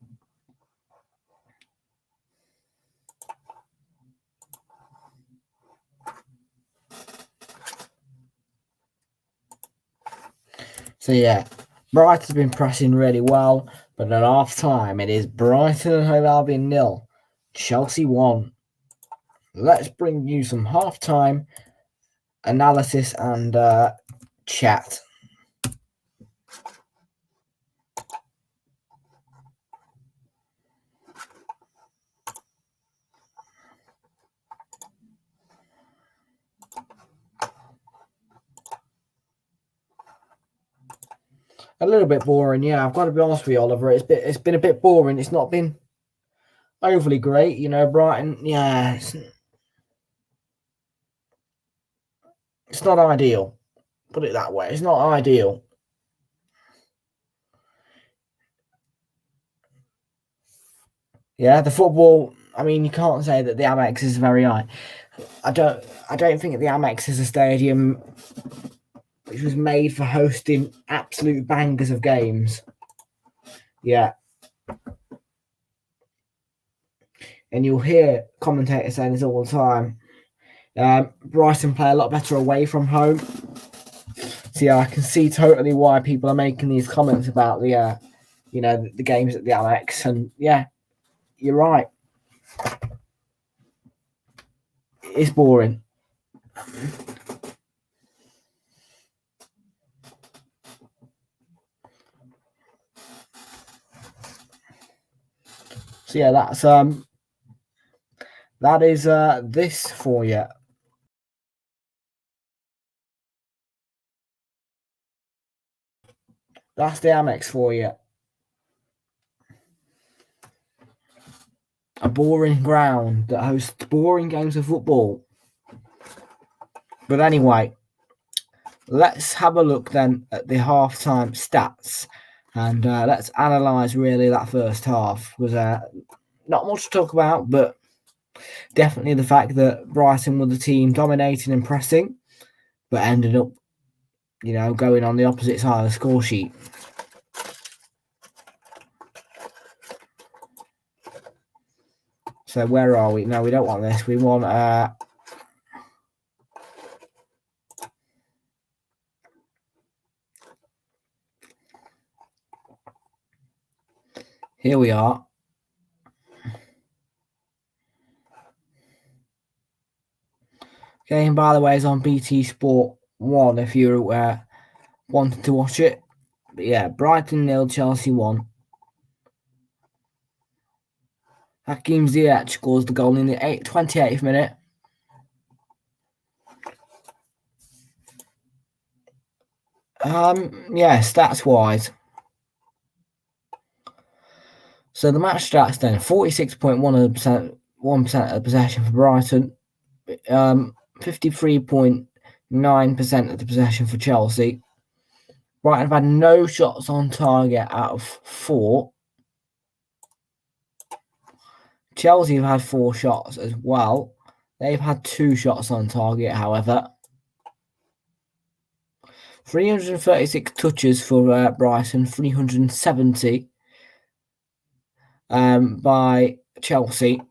So yeah, Brighton's been pressing really well, but at half time it is Brighton and Hove Albion 0, Chelsea 1. Let's bring you some half time analysis and chat. A little bit boring, yeah. I've got to be honest with you, Oliver. It's been a bit boring. It's not been overly great, Brighton. Yeah, it's not ideal. Put it that way. It's not ideal. Yeah, the football. I mean, you can't say that the Amex is very high. I don't think the Amex is a stadium which was made for hosting absolute bangers of games. Yeah. And you'll hear commentators saying this all the time. Brighton play a lot better away from home. So yeah, I can see totally why people are making these comments about the games at the Amex. And yeah, you're right. It's boring. So yeah, that is this for you. That's the Amex for you. A boring ground that hosts boring games of football. But anyway, let's have a look then at the half-time stats. And let's analyse really that first half. It was not much to talk about, but definitely the fact that Brighton were the team dominating and pressing, but ended up, going on the opposite side of the score sheet. So where are we? No, we don't want this. We want here we are. Okay, and by the way, it's on BT Sport 1 if you're wanting to watch it. But yeah, Brighton 0, Chelsea 1. Hakim Ziyech scores the goal in the 28th minute. Yeah, stats-wise. So the match stats then, 46.1% of the possession for Brighton, 53.9% of the possession for Chelsea. Brighton have had no shots on target out of 4. Chelsea have had 4 shots as well. They've had 2 shots on target, however. 336 touches for Brighton, 370 by Chelsea.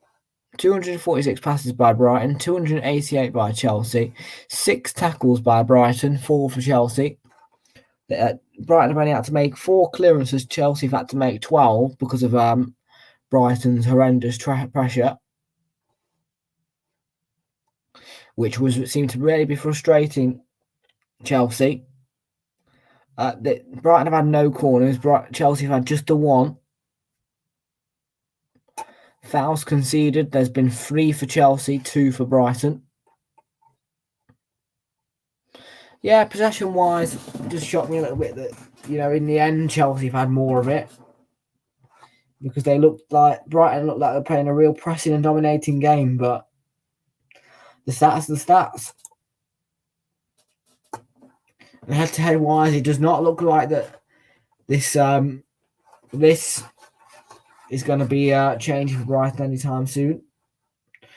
246 passes by Brighton, 288 by Chelsea. 6 tackles by Brighton, 4 for Chelsea. Brighton have only had to make 4 clearances. Chelsea have had to make 12 because of Brighton's horrendous pressure, which seemed to really be frustrating Chelsea. Brighton have had no corners. Chelsea have had just the 1. Fouls conceded. There's been 3 for Chelsea, 2 for Brighton. Yeah, possession-wise, it just shocked me a little bit that, in the end, Chelsea have had more of it. Because Brighton looked like they're playing a real pressing and dominating game, but the stats are the stats. And head-to-head wise, it does not look like that this is going to be changing for Brighton anytime soon.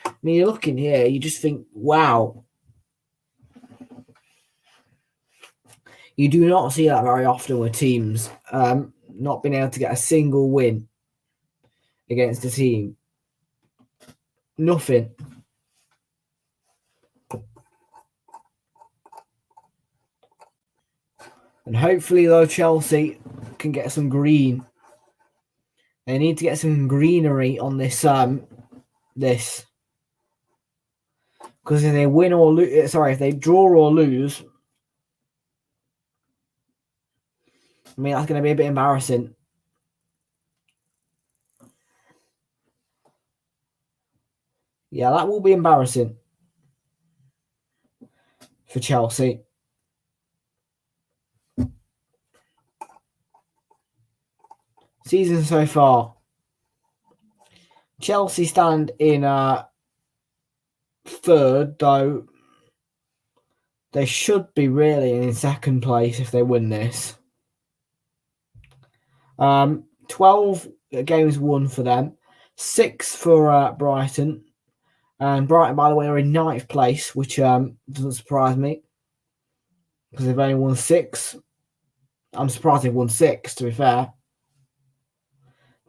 I mean, you're looking here, you just think, wow. You do not see that very often with teams not being able to get a single win against a team. Nothing. And hopefully, though, Chelsea can get some green. They need to get some greenery on this. Because if they win or lose, if they draw or lose, I mean, that's going to be a bit embarrassing. Yeah, that will be embarrassing for Chelsea. Season so far. Chelsea stand in 3rd, though they should be really in 2nd place if they win this. 12 games won for them, 6 for Brighton. And Brighton, by the way, are in 9th place, which doesn't surprise me because they've only won 6. I'm surprised they've won 6, to be fair.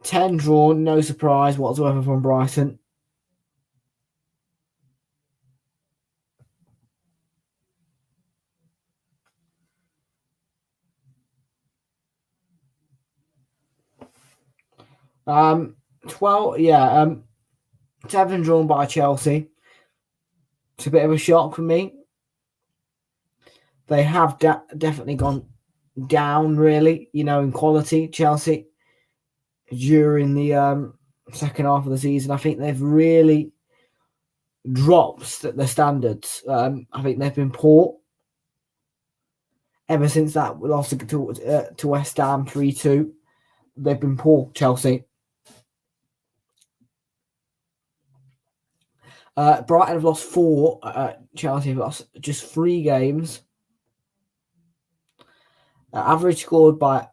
10 drawn, no surprise whatsoever from Brighton. Um, 7 drawn by Chelsea. It's a bit of a shock for me. They have definitely gone down, really, in quality, Chelsea, during the second half of the season. I think they've really dropped the standards. I think they've been poor ever since that loss to West Ham 3-2. They've been poor, Chelsea. Brighton have lost 4. Chelsea have lost just 3 games. Average scored by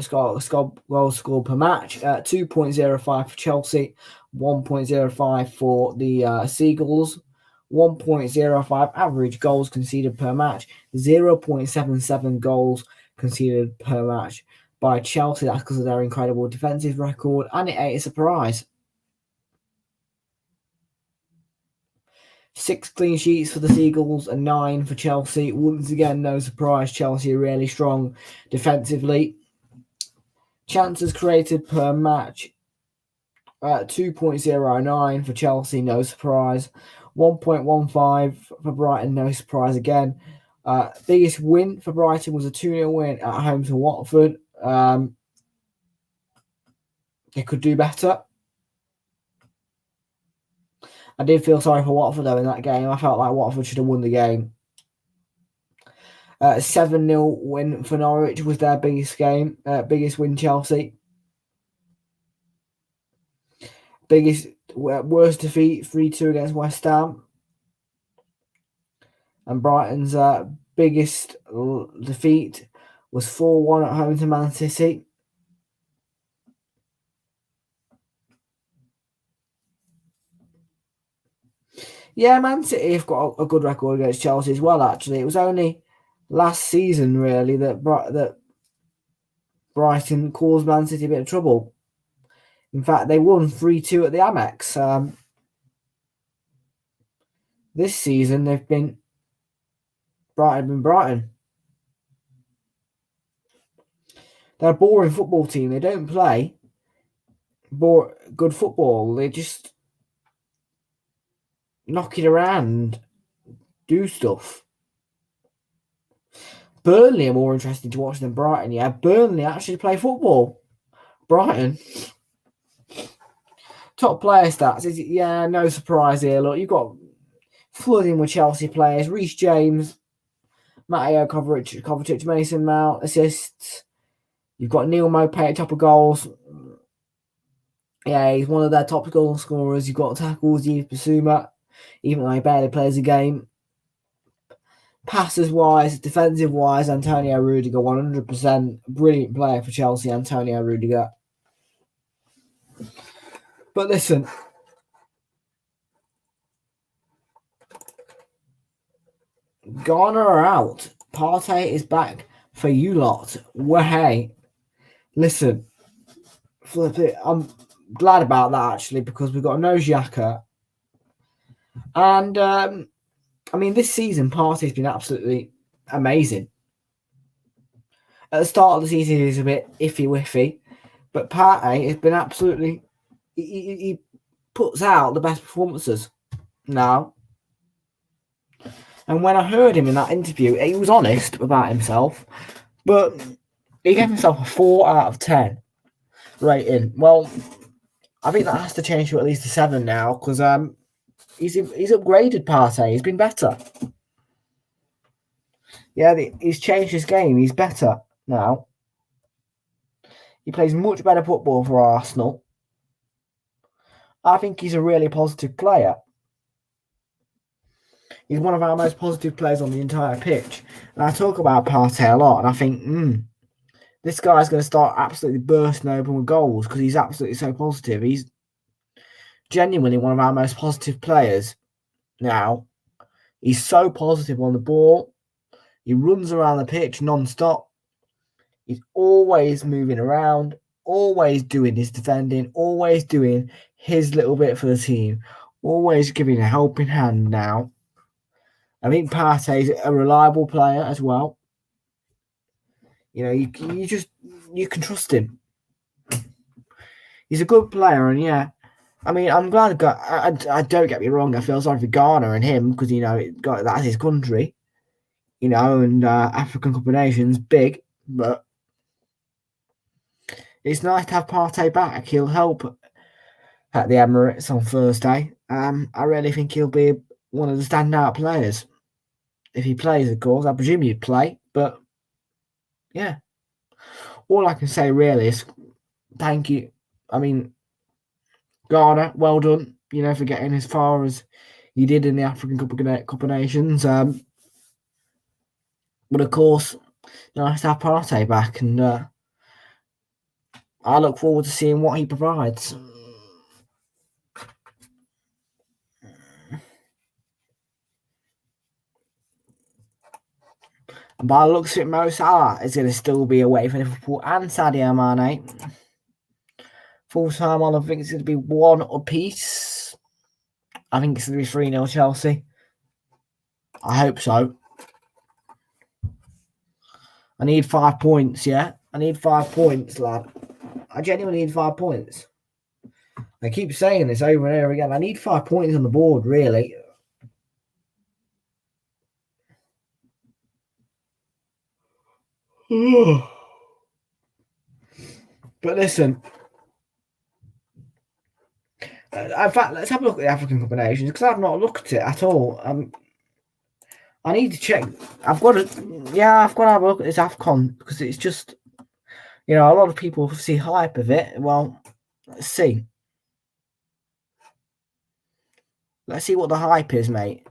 goals scored per match, 2.05 for Chelsea, 1.05 for the Seagulls, 1.05 average goals conceded per match, 0.77 goals conceded per match by Chelsea. That's because of their incredible defensive record, and it ain't a surprise. 6 clean sheets for the Seagulls and 9 for Chelsea. Once again, no surprise, Chelsea are really strong defensively. Chances created per match, 2.09 for Chelsea, no surprise. 1.15 for Brighton, no surprise again. Biggest win for Brighton was a 2-0 win at home to Watford. They could do better. I did feel sorry for Watford, though, in that game. I felt like Watford should have won the game. 7-0 win for Norwich was their biggest game. Biggest win, Chelsea. Worst defeat, 3-2 against West Ham. And Brighton's biggest defeat was 4-1 at home to Man City. Yeah, Man City have got a good record against Chelsea as well, actually. It was only last season, really, that Brighton caused Man City a bit of trouble. In fact, they won 3-2 at the Amex. This season, Brighton. They're a boring football team. They don't play good football. They just knock it around, do stuff. Burnley are more interesting to watch than Brighton. Yeah, Burnley actually play football. Brighton, top player stats. No surprise here. Look, you've got flooding with Chelsea players. Reece James, Mateo Kovacic, Mason Mount, assists. You've got Neil Maupay at top of goals. Yeah, he's one of their top goal scorers. You've got tackles, Yves Bissouma, even though he barely plays a game. Passes wise, defensive wise, Antonio Rudiger, 100%. Brilliant player for Chelsea, Antonio Rudiger. But listen, Garner are out. Partey is back for you lot. Hey, listen, flip it. I'm glad about that, actually, because we've got no Xhaka. And, this season, Partey's been absolutely amazing. At the start of the season, he was a bit iffy-wiffy, but Partey has been absolutely... He puts out the best performances now. And when I heard him in that interview, he was honest about himself, but he gave himself a 4 out of 10 rating. Well, I think that has to change to at least a 7 now, because he's upgraded Partey. He's been better. Yeah, he's changed his game. He's better now. He plays much better football for Arsenal. I think he's a really positive player. He's one of our most positive players on the entire pitch. And I talk about Partey a lot, and I think, this guy's going to start absolutely bursting open with goals because he's absolutely so positive. He's genuinely one of our most positive players now. He's so positive on the ball. He runs around the pitch non-stop. He's always moving around, always doing his defending, always doing his little bit for the team, always giving a helping hand now. I think Partey's a reliable player as well. You know, you can trust him. He's a good player, and yeah, I'm glad. I don't get me wrong. I feel sorry for Ghana and him because that's his country. And African Cup of Nations big, but it's nice to have Partey back. He'll help at the Emirates on Thursday. I really think he'll be one of the standout players. If he plays, of course, I presume he'd play. But yeah, all I can say really is thank you. Ghana, well done. For getting as far as you did in the African Cup of Nations. But of course, nice to have Partey back, and I look forward to seeing what he provides. And by the looks of it, Mo Salah is going to still be away for Liverpool and Sadio Mane. Full time on, I think it's going to be 1 apiece. I think it's going to be 3-0 Chelsea. I hope so. I need 5 points, yeah? I need 5 points, lad. I genuinely need 5 points. I keep saying this over and over again. I need 5 points on the board, really. But listen. In fact, let's have a look at the African Cup of Nations because I've not looked at it at all. I need to check. I've got to have a look at this AFCON because it's just, a lot of people see hype of it. Well, let's see. Let's see what the hype is, mate.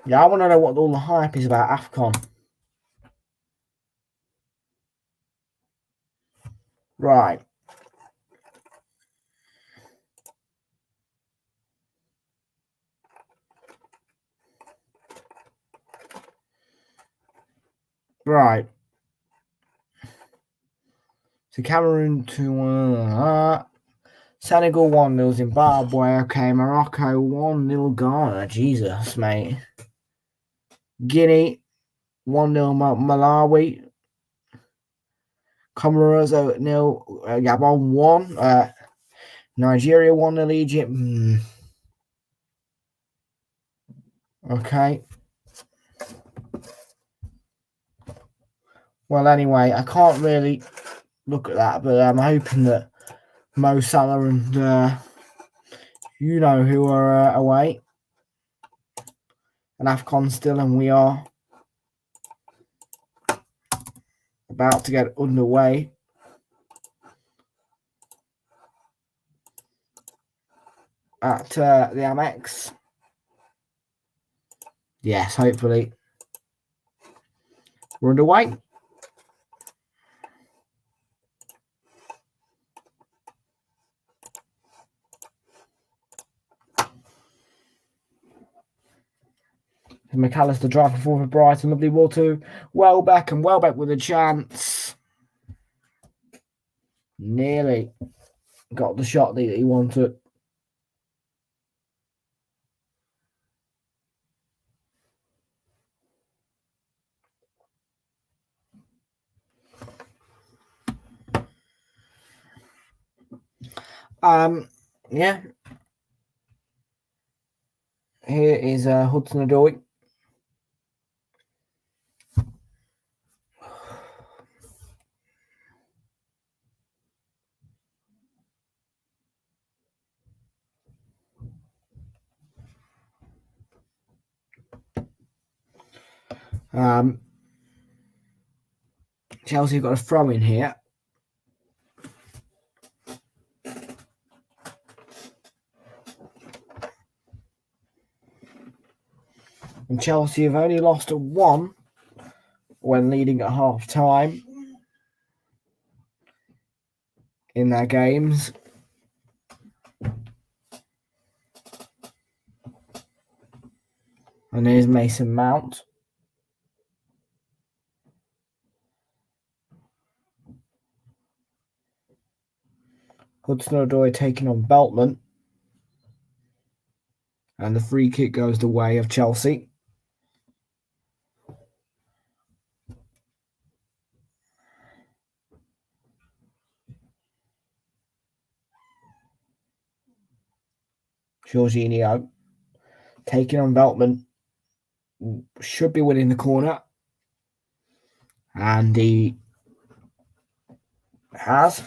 Yeah, I want to know what all the hype is about AFCON. Right. Right. So Cameroon 2-1. Senegal 1-0 Zimbabwe. Okay, Morocco 1-0 Ghana. Jesus, mate. Guinea 1-0 Malawi. Comoros 0-0. Gabon 1. Nigeria 1-0 Egypt. Okay. Well, anyway, I can't really look at that, but I'm hoping that Mo Salah and who are away. And AFCON still, and we are about to get underway. At the Amex. Yes, hopefully. We're underway. McAllister driving forward for Brighton. Lovely ball to Welbeck, and Welbeck with a chance. Nearly got the shot that he wanted. Yeah. Here is Hudson-Odoi. Chelsea got a throw in here. And Chelsea have only lost a 1 when leading at half time in their games. And here's Mason Mount. Hudson-Odoi taking on Beltman. And the free kick goes the way of Chelsea. Jorginho taking on Beltman. Should be winning the corner. And he has.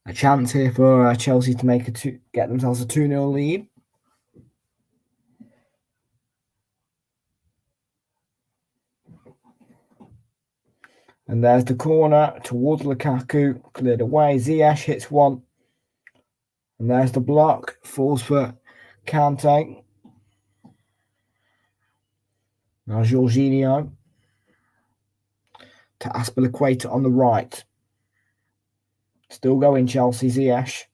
A chance here for Chelsea to get themselves a 2-0 lead. And there's the corner towards Lukaku, cleared away. Ziyech hits one. And there's the block, falls for Kante. Now Jorginho to Aspilicueta on the right. Still going Chelsea, Ziyech.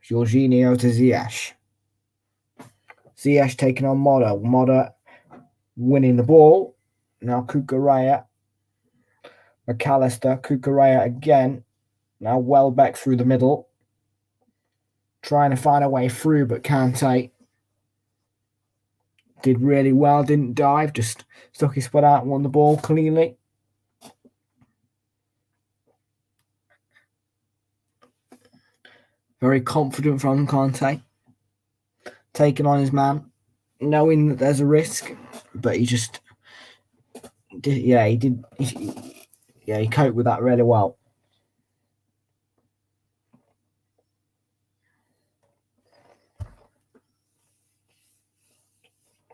Jorginho to Ziyech. Ziyech taking on Moda. Moda winning the ball. Now Cucurella. McAllister. Cucurella again. Now Welbeck through the middle. Trying to find a way through, but Kante did really well. Didn't dive. Just stuck his foot out and won the ball cleanly. Very confident from Kante, taking on his man, knowing that there's a risk, but he just, he coped with that really well.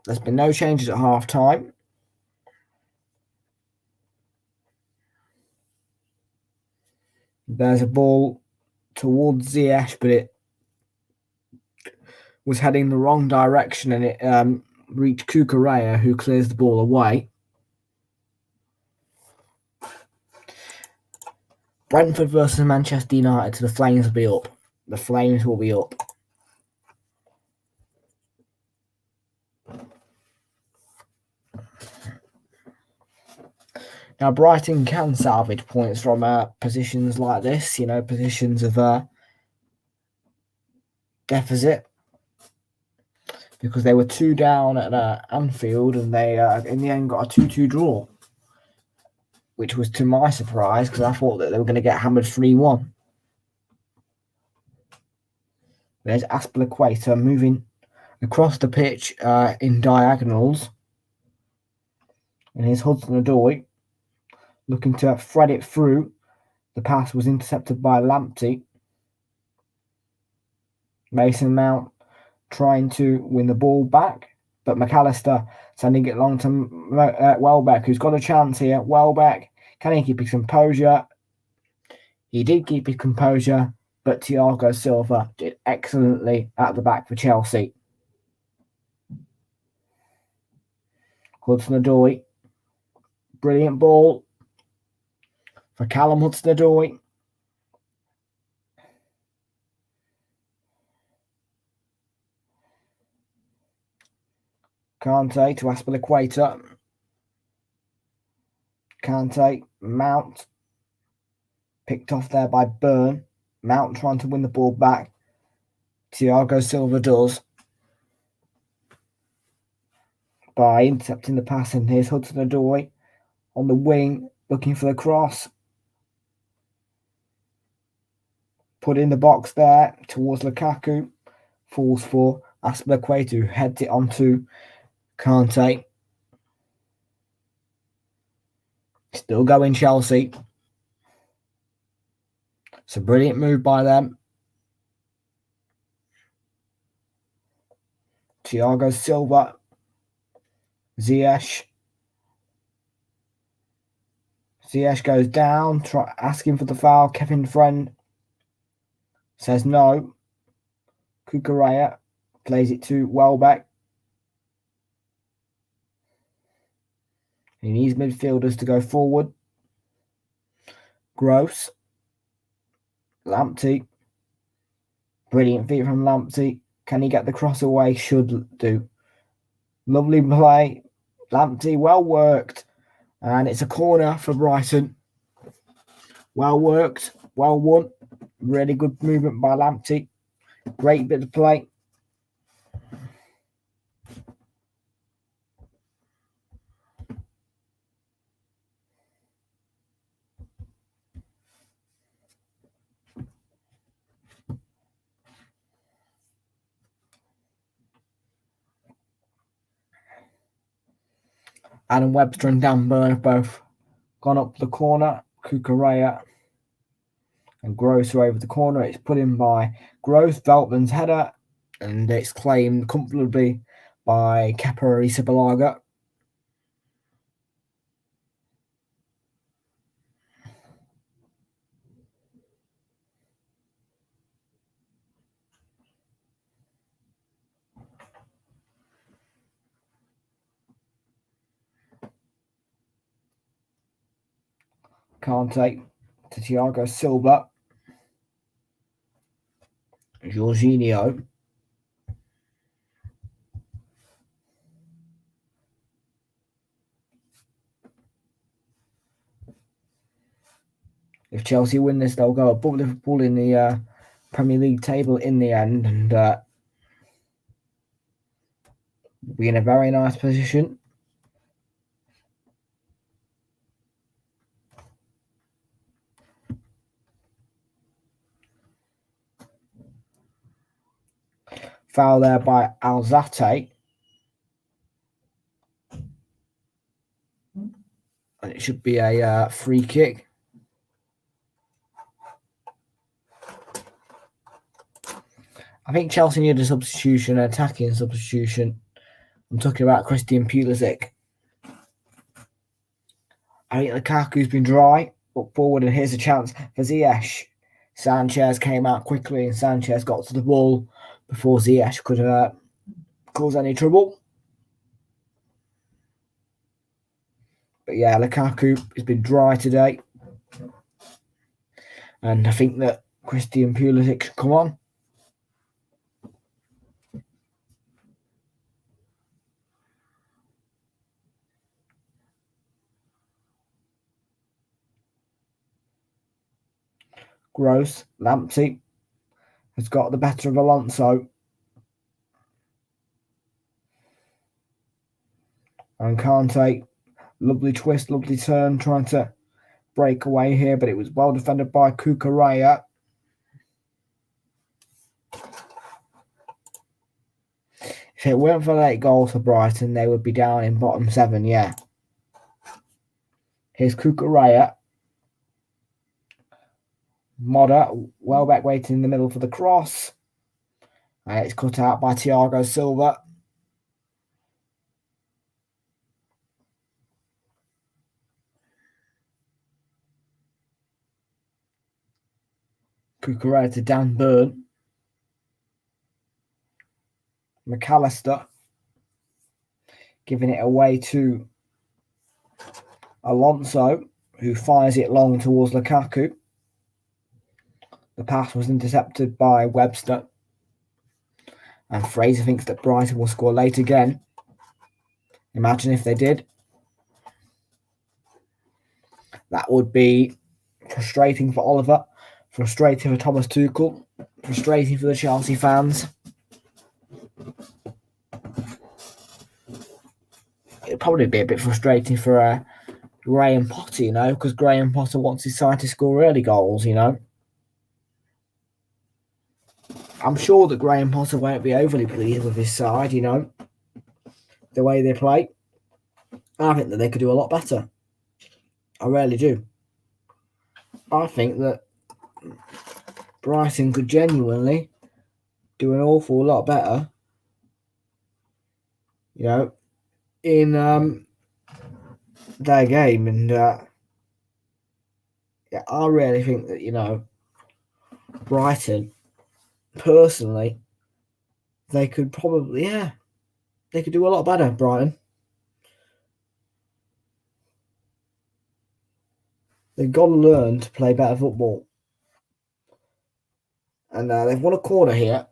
There's been no changes at half time. There's a ball towards Ziyech, but it was heading the wrong direction, and it reached Cucurella, who clears the ball away. Brentford versus Manchester United, so the Flames will be up. The Flames will be up. Now, Brighton can salvage points from positions like this, positions of deficit, because they were 2 down at Anfield, and they in the end got a 2-2 draw, which was to my surprise, because I thought that they were going to get hammered 3-1. There's Aspilicueta moving across the pitch in diagonals, and here's Hudson-Odoi looking to thread it through. The pass was intercepted by Lamptey. Mason Mount trying to win the ball back, but McAllister sending it long to Welbeck, who's got a chance here. Welbeck, can he keep his composure? He did keep his composure, but Thiago Silva did excellently at the back for Chelsea. Hudson-Odoi, brilliant ball for Callum Hudson-Odoi. Kante to Aspilicueta. Kante, Mount, picked off there by Byrne. Mount trying to win the ball back. Thiago Silva does by intercepting the pass, and here's Hudson-Odoi on the wing looking for the cross. Put in the box there towards Lukaku. Falls for Aspilicueta, who heads it onto Kante. Still going Chelsea. It's a brilliant move by them. Thiago Silva. Ziyech. Ziyech goes down, asking for the foul. Kevin Friend says no. Cucurella plays it to Welbeck. He needs midfielders to go forward. Gross. Lamptey. Brilliant feet from Lamptey. Can he get the cross away? Should do. Lovely play. Lamptey, well worked. And it's a corner for Brighton. Well worked. Well won. Really good movement by Lamptey. Great bit of play. Adam Webster and Dan Burn have both gone up the corner. Cucurella and Gross are over the corner. It's put in by Gross, Veltman's header, and it's claimed comfortably by Kepa Arrizabalaga. Kante to Thiago Silva. Jorginho. If Chelsea win this, they'll go above Liverpool in the Premier League table in the end, and be in a very nice position. Foul there by Alzate. And it should be a free kick. I think Chelsea need a substitution, an attacking substitution. I'm talking about Christian Pulisic. I think Lukaku's been dry, up forward, and here's a chance for Ziyech. Sanchez came out quickly, and Sanchez got to the ball before Ziyech could cause any trouble. But yeah, Lukaku has been dry today. And I think that Christian Pulisic should come on. Gross, Lamptey has got the better of Alonso. And Kante, lovely twist, lovely turn, trying to break away here, but it was well defended by Cucurella. If it weren't for late goals for Brighton, they would be down in bottom 7, yeah. Here's Cucurella. Modder, Welbeck waiting in the middle for the cross. And it's cut out by Thiago Silva. Cucurella to Dan Burn. McAllister giving it away to Alonso, who fires it long towards Lukaku. The pass was intercepted by Webster. And Frazer thinks that Brighton will score late again. Imagine if they did. That would be frustrating for Oliver, frustrating for Thomas Tuchel, frustrating for the Chelsea fans. It'd probably be a bit frustrating for Graham Potter, you know, because Graham Potter wants his side to score early goals, you know. I'm sure that Graham Potter won't be overly pleased with his side, you know, the way they play. I think that they could do a lot better. I really do. I think that Brighton could genuinely do an awful lot better, you know, in their game. And yeah, I really think that, you know, Brighton, personally, they could probably, they could do a lot better, Brighton. They've got to learn to play better football. And they've won a corner here.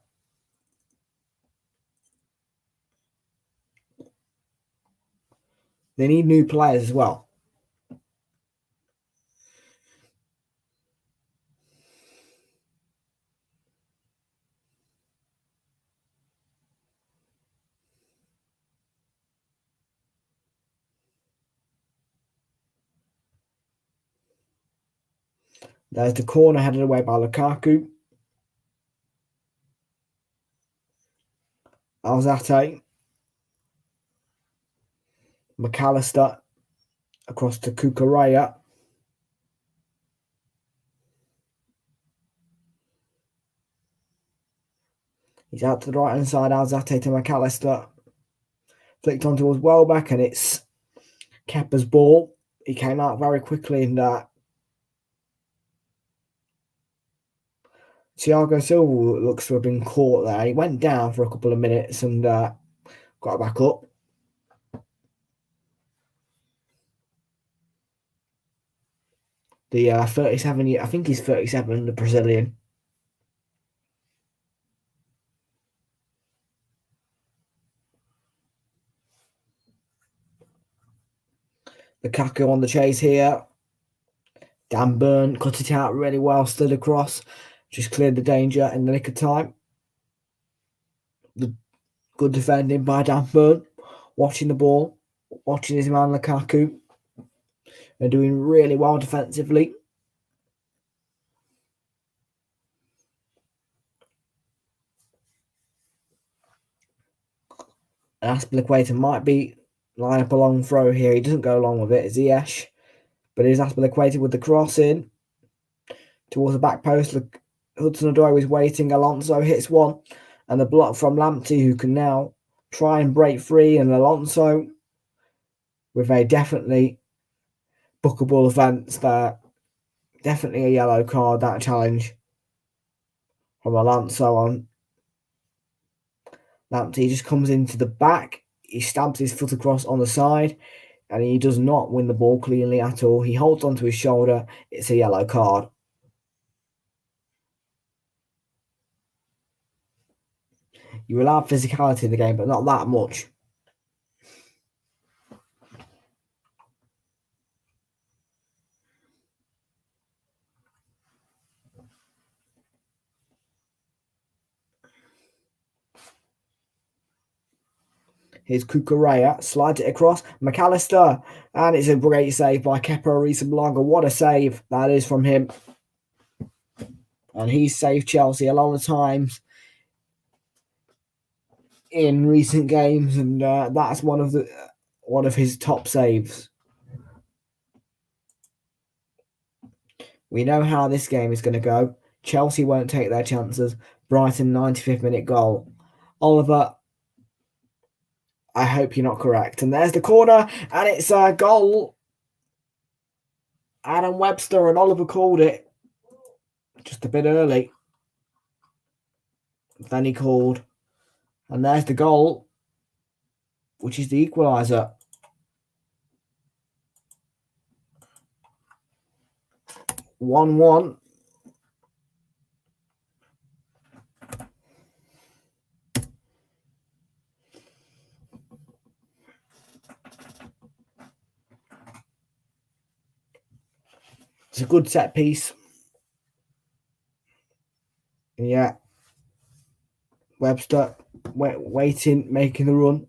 They need new players as well. There's the corner headed away by Lukaku. Alzate. McAllister across to Cucurella. He's out to the right hand side. Alzate to McAllister. Flicked on towards Welbeck, and it's Kepa's ball. He came out very quickly, and Thiago Silva looks to have been caught there. He went down for a couple of minutes and got back up. The 37, I think he's 37, the Brazilian. Lukaku on the chase here. Dan Burn cut it out really well, slid across, just cleared the danger in the nick of time. The good defending by Dan Burn, watching the ball, watching his man Lukaku, and doing really well defensively. And Aspilicueta might be line up a long throw here. He doesn't go along with it. It's Ziyech. But it is Aspilicueta with the cross in towards the back post. Hudson-Odoi is waiting. Alonso hits one. And the block from Lamptey, who can now try and break free. And Alonso with a definitely bookable offence there. Definitely a yellow card, that challenge from Alonso on. Lamptey just comes into the back. He stabs his foot across on the side. And he does not win the ball cleanly at all. He holds onto his shoulder. It's a yellow card. You allow physicality in the game, but not that much. Here's Cucurella, slides it across. McAllister, and it's a great save by Kepa Arrizabalaga. What a save that is from him. And he's saved Chelsea a lot of times in recent games, and that's one of his top saves. We know how this game is going to go. Chelsea won't take their chances. Brighton 95th minute goal. Oliver, I hope you're not correct. And there's the corner, and it's a goal. Adam Webster and Oliver called it just a bit early. Then he called, and there's the goal, which is the equaliser. 1-1. It's a good set piece. Yeah. Webster waiting, making the run.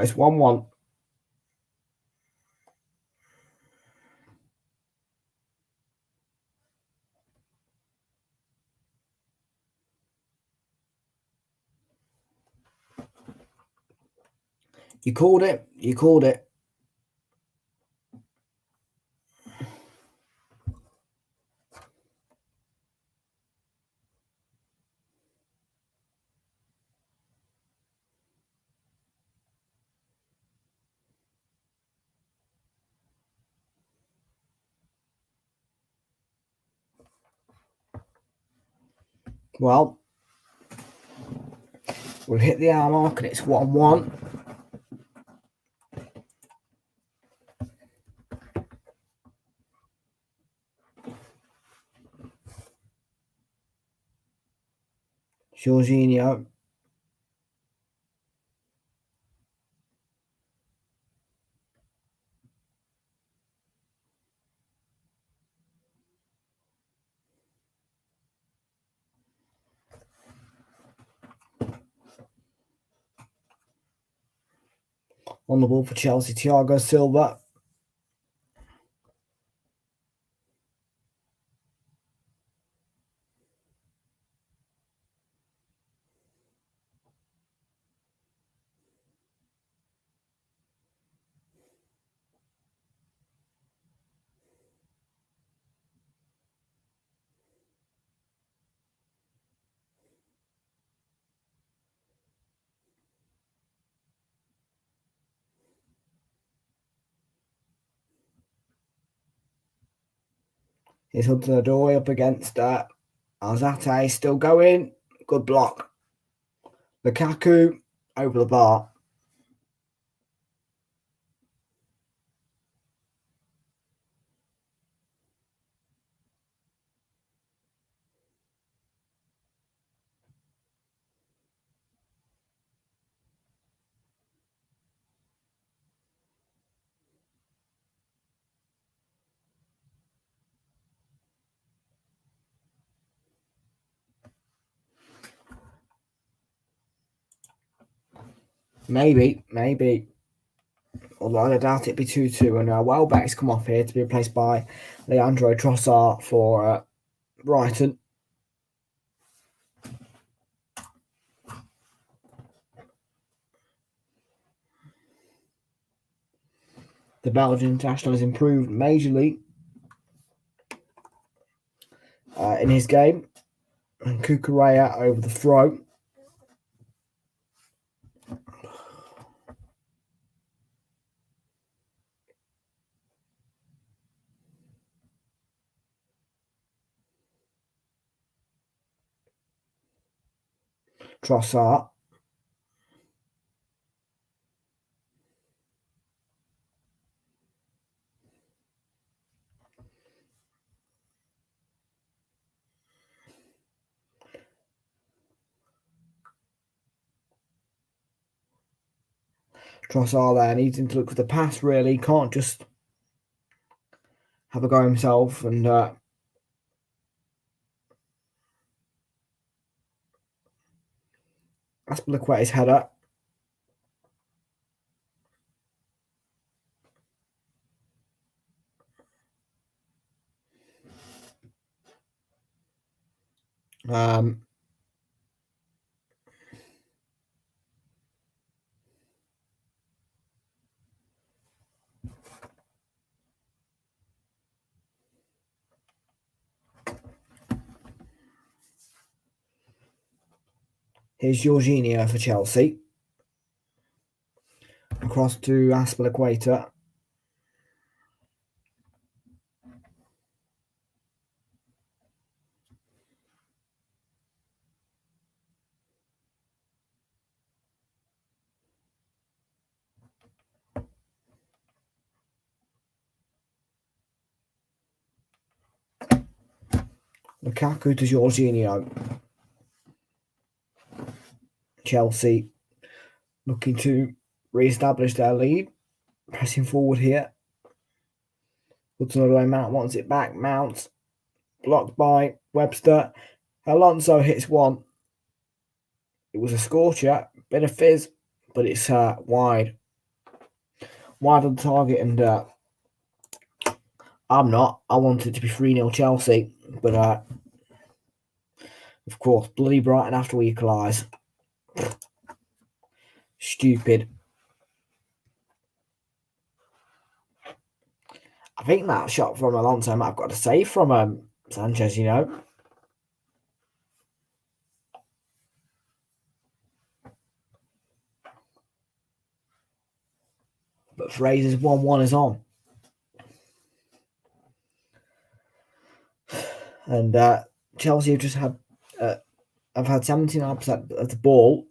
It's 1-1. You called it. You called it. Well, we've hit the hour mark and it's 1-1. Jorginho. On the ball for Chelsea, Thiago Silva. Here's Hudson-Odoi up against Alzate, still going. Good block. Lukaku over the bar. Maybe. Although I doubt it'd be 2-2. And Welbeck's come off here to be replaced by Leandro Trossard for Brighton. The Belgian international has improved majorly in his game. And Kukurea over the throw. Trossard. Trossard there needs him to look for the pass, really. Can't just have a go himself. And Aspilicueta's header. Here's Jorginho for Chelsea. Across to Aspilicueta. Lukaku to Jorginho. Chelsea looking to re-establish their lead. Pressing forward here. Hudson-Odoi Mount wants it back. Mount blocked by Webster. Alonso hits one. It was a scorcher. Bit of fizz, but it's wide. Wide on the target, and I'm not. I want it to be 3-0 Chelsea, but of course, bloody Brighton after we equalise. Stupid. I think that shot from Alonso might have got a save from Sanchez, you know. But Frazer's 1-1 is on. And Chelsea have just had 79% of the ball.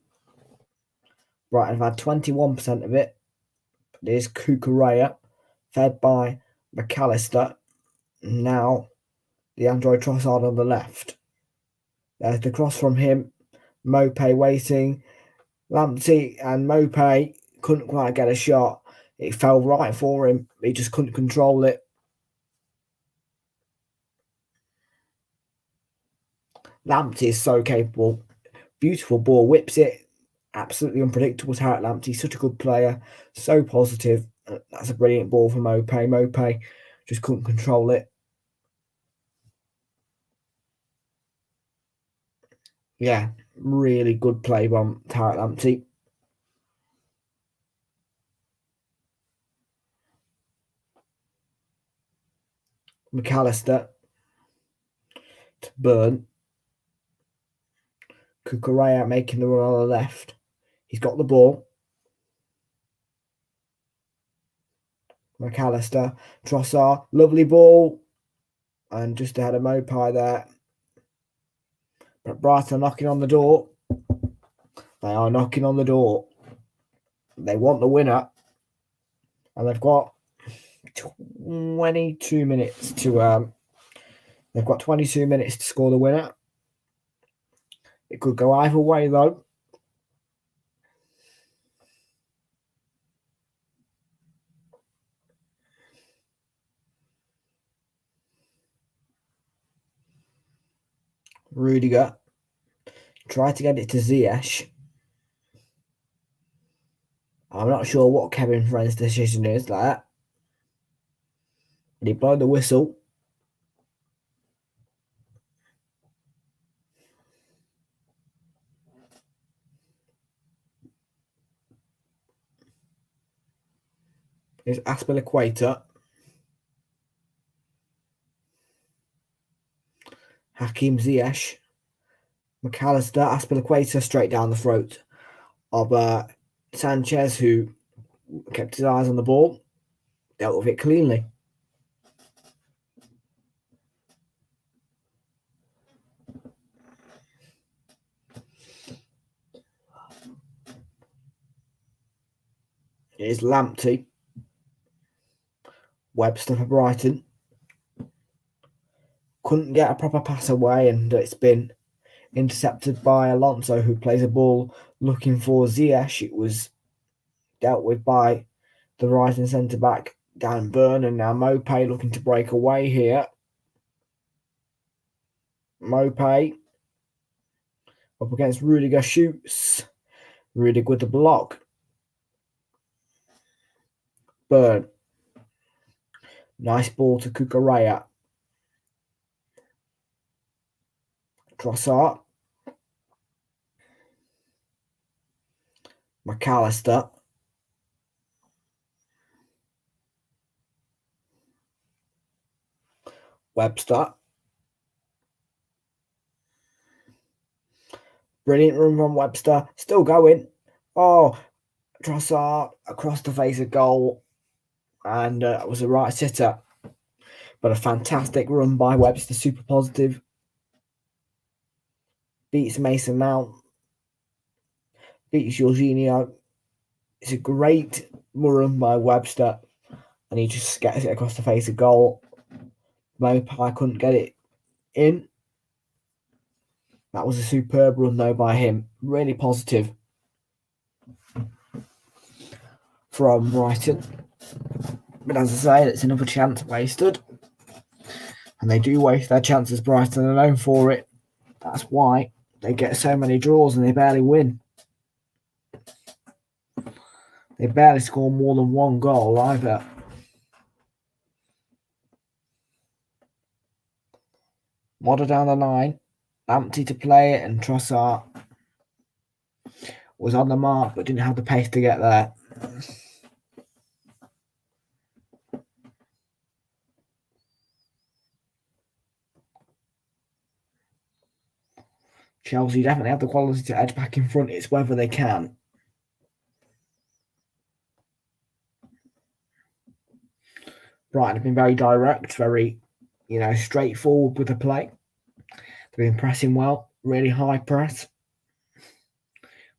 Brighton have had 21% of it. There's Kukurea, fed by McAllister. Now, the Android Trossard on the left. There's the cross from him. Mopé waiting. Lamptey and Mopé couldn't quite get a shot. It fell right for him. He just couldn't control it. Lamptey is so capable. Beautiful ball. Whips it. Absolutely unpredictable. Tarek Lamptey, such a good player. So positive. That's a brilliant ball from Mopé. Mopé just couldn't control it. Yeah, really good play from Tarek Lamptey. McAllister to Burn. Kukurea making the run on the left. He's got the ball. McAllister, Trossard, lovely ball. And just ahead of Mopé there. But Brighton are knocking on the door. They are knocking on the door. They want the winner. And they've got 22 minutes to they've got 22 minutes to score the winner. It could go either way though. Rudiger tried to get it to Ziyech. I'm not sure what Kevin Friend's decision is there. But he blew the whistle. Here's Aspilicueta. Hakim Ziyech. McAllister, Aspilicueta straight down the throat of Sanchez, who kept his eyes on the ball, dealt with it cleanly. Here's Lamptey. Webster for Brighton. Couldn't get a proper pass away, and it's been intercepted by Alonso, who plays a ball looking for Ziyech. It was dealt with by the rising centre-back, Dan Burn, and now Mopay looking to break away here. Mopay up against Rudiger, shoots. Rudiger with the block. Burn. Nice ball to Cucurella. Trossard. McAllister. Webster. Brilliant run from Webster. Still going. Oh, Trossard across the face of goal. And it was a right sitter. But a fantastic run by Webster. Super positive. Beats Mason Mount. Beats Jorginho. It's a great run by Webster. And he just gets it across the face of goal. Mopay couldn't get it in. That was a superb run, though, by him. Really positive from Brighton. But as I say, it's another chance wasted. And they do waste their chances. Brighton are known for it. That's why they get so many draws and they barely win. They barely score more than one goal either. Modder down the line. Empty to play it, and Trossard was on the mark but didn't have the pace to get there. Chelsea definitely have the quality to edge back in front. It's whether they can. Brighton have been very direct, very, straightforward with the play. They've been pressing well, really high press.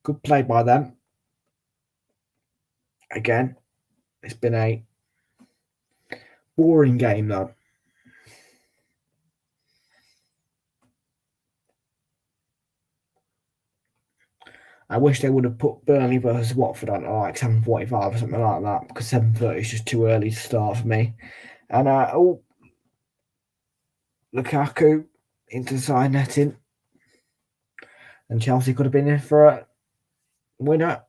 Good play by them. Again, it's been a boring game though. I wish they would have put Burnley versus Watford on like 7:45 or something like that, because 7:30 is just too early to start for me. And Lukaku into the side netting. And Chelsea could have been in for a winner.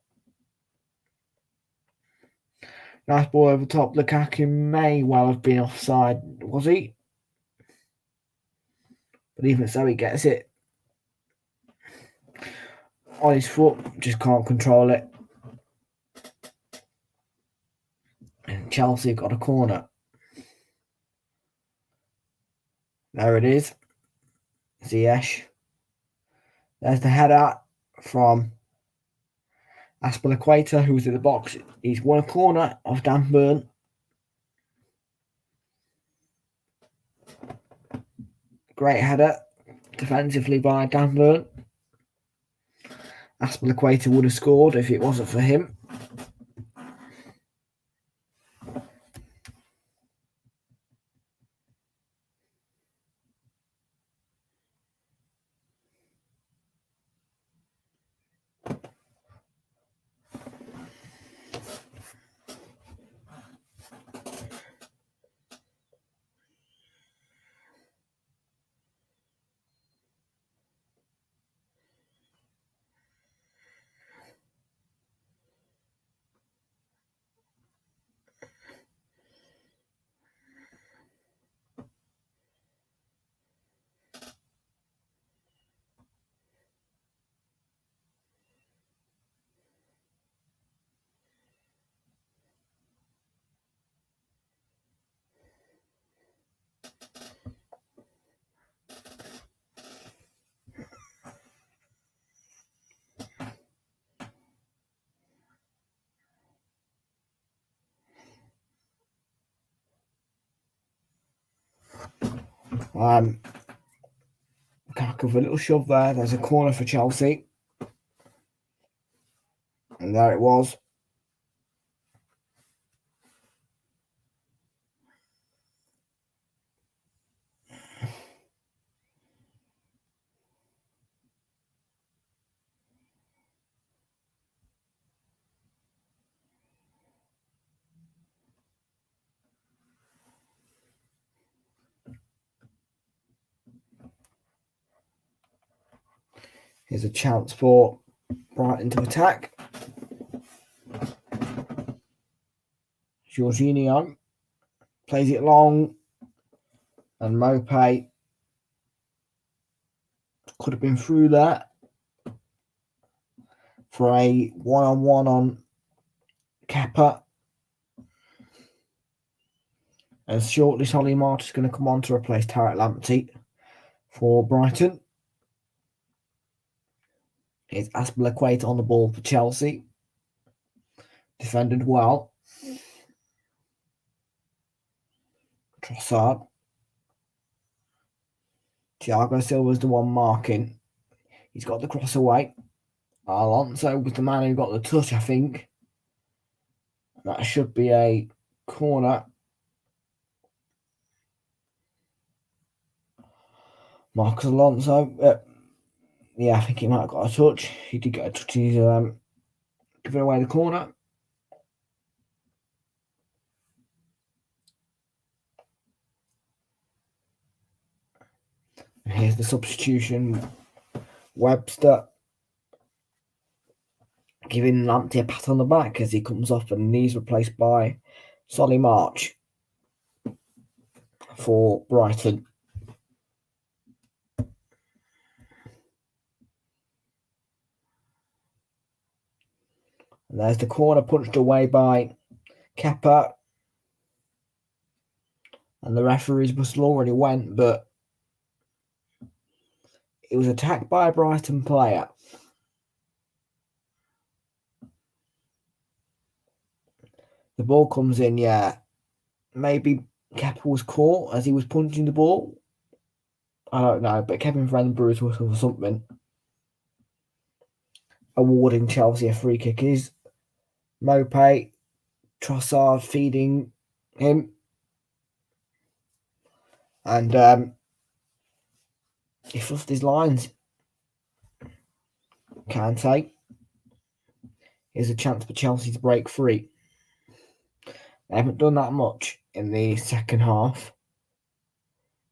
Nice ball over the top. Lukaku may well have been offside, was he? But even so, he gets it on his foot, just can't control it. And Chelsea got a corner. There it is. Ziyech. There's the header from Aspilicueta, who's in the box. He's won a corner off Dan Burn. Great header defensively by Dan Burn. Aspilicueta would have scored if it wasn't for him. Lukaku with a little shove there. There's a corner for Chelsea. And there it was. Here's a chance for Brighton to attack. Jorginho plays it long, and Mopé could have been through there for a one-on-one on Kepa. And shortly, Solly March is going to come on to replace Tarek Lamptey for Brighton. It's Aspilicueta on the ball for Chelsea. Defended well. Trossard. Thiago Silva's the one marking. He's got the cross away. Alonso was the man who got the touch, I think. That should be a corner. Marcus Alonso. Yeah, I think he might have got a touch. He did get a touch. He's giving away the corner. And here's the substitution. Webster giving Lamptey a pat on the back as he comes off, and he's replaced by Solly March for Brighton. And there's the corner punched away by Kepa. And the referee's whistle already went, but it was attacked by a Brighton player. The ball comes in, yeah. Maybe Kepa was caught as he was punching the ball. I don't know, but Kevin Frenberg's whistle for something. Awarding Chelsea a free kick is Mopé. Trossard feeding him. And he fluffed his lines. Kante. Here's a chance for Chelsea to break free. They haven't done that much in the second half.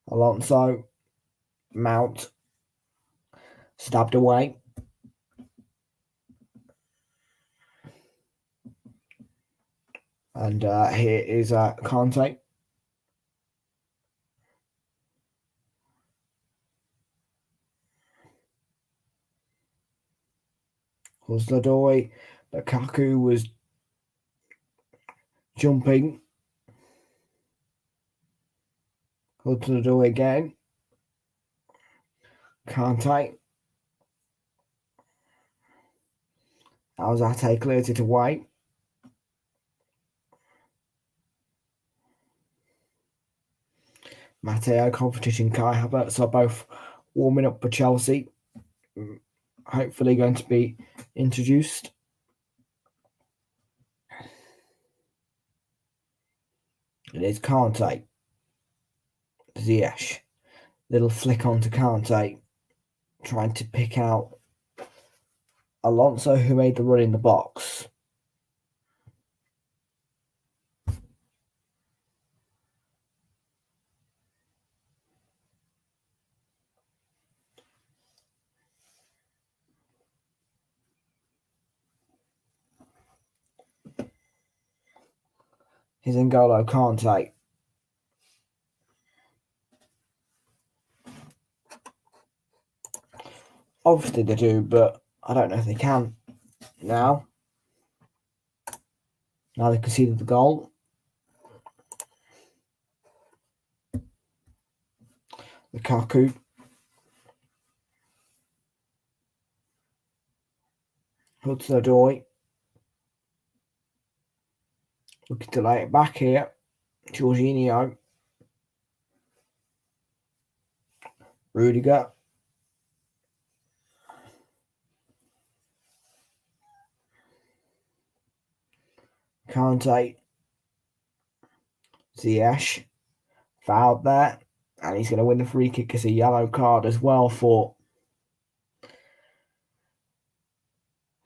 Alonso, Mount, stabbed away. And here is Kante. Husladoi. Lukaku was jumping. Husladoi again. Kante. Alzate clears it away. Matteo Kovacic and Kai Havertz are both warming up for Chelsea. Hopefully going to be introduced. It is Kante. Ziyech. Little flick onto Kante. Trying to pick out Alonso, who made the run in the box. Here's N'Golo Kante. Obviously they do, but I don't know if they can now. Now they conceded the goal. Lukaku. Hudson-Odoi. Looking to lay it back here. Jorginho. Rudiger. Kante. Ziyech. Fouled there. And he's going to win the free kick as a yellow card as well for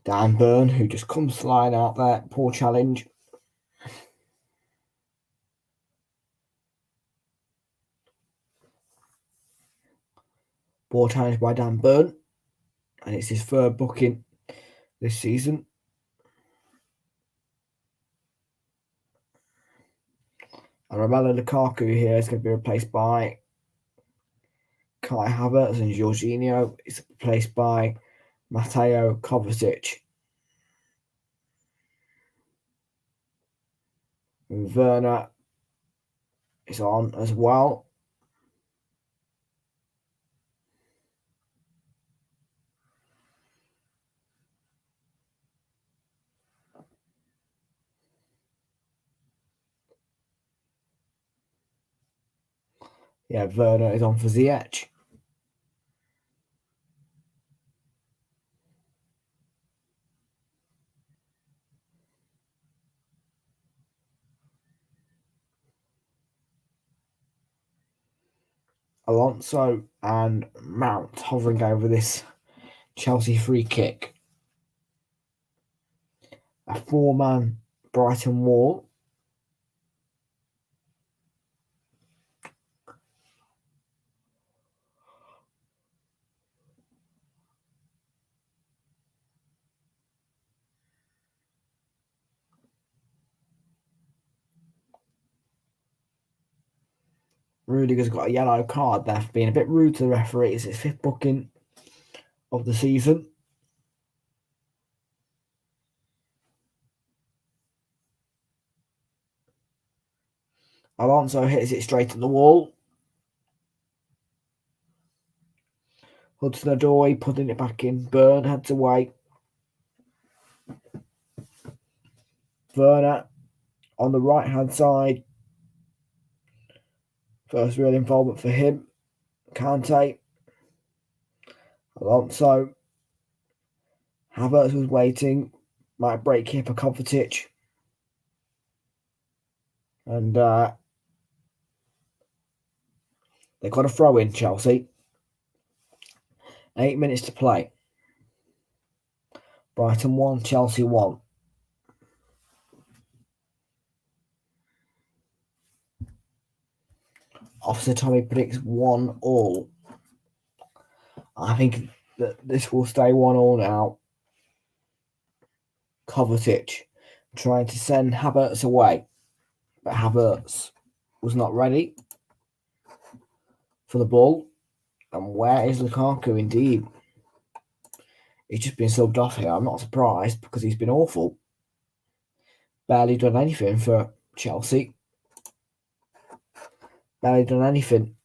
Dan Burn, who just comes sliding out there. Poor challenge. Poor challenge by Dan Burn. And it's his third booking this season. And Romelu Lukaku here is going to be replaced by Kai Havertz, and Jorginho is replaced by Mateo Kovacic. And Werner is on as well. Yeah, Werner is on for Ziyech. Alonso and Mount hovering over this Chelsea free kick. A 4-man Brighton wall. Rudiger's got a yellow card there for being a bit rude to the referee. It's his 5th booking of the season. Alonso hits it straight at the wall. Hudson-Odoi putting it back in. Burn heads away. Werner on the right-hand side. First real involvement for him. Kante. Alonso. Havertz was waiting. Might break here for Kovacic. And they've got a throw in, Chelsea. 8 minutes to play. Brighton 1, Chelsea 1. Officer Tommy predicts 1-1. I think that this will stay 1-1 now. Kovacic trying to send Havertz away, but Havertz was not ready for the ball. And where is Lukaku? Indeed, he's just been subbed off here. I'm not surprised because he's been awful. Barely done anything for Chelsea. Barely done anything.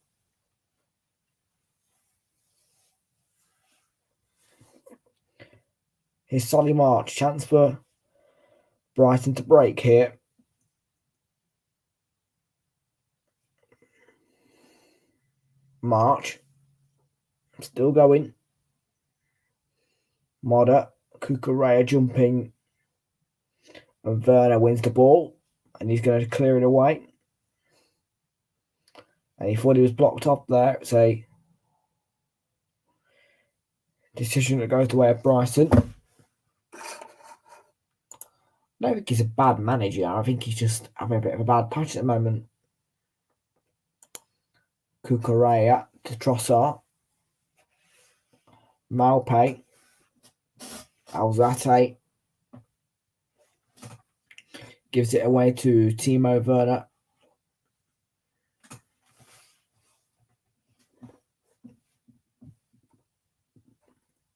Here's Solly March. Chance for Brighton to break here. March. Still going. Modder. Cucurella jumping. And Werner wins the ball. And he's going to clear it away. And he thought he was blocked up there. It's a decision that goes the way of Brighton. I don't think he's a bad manager. I think he's just having a bit of a bad patch at the moment. Cucurella to Trossard. Malpe. Alzate. Gives it away to Timo Werner.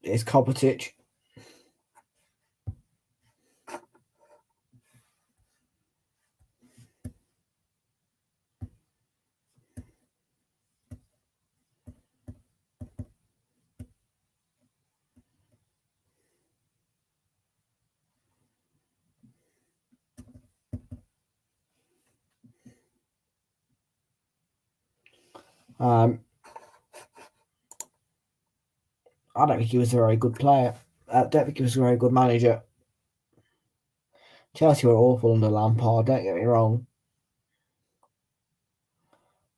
It's Kovacic. I don't think he was a very good player. I don't think he was a very good manager. Chelsea were awful under Lampard, don't get me wrong.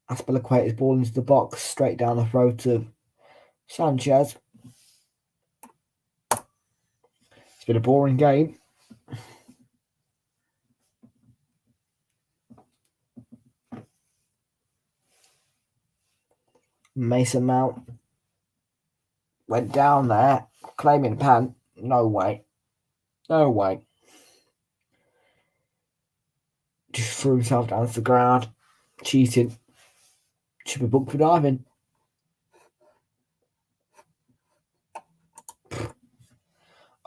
Aspilicueta's ball into the box, straight down the throat of Sanchez. It's been a boring game. Mason Mount went down there, claiming pen. No way. No way. Just threw himself down to the ground. Cheating. Should be booked for diving.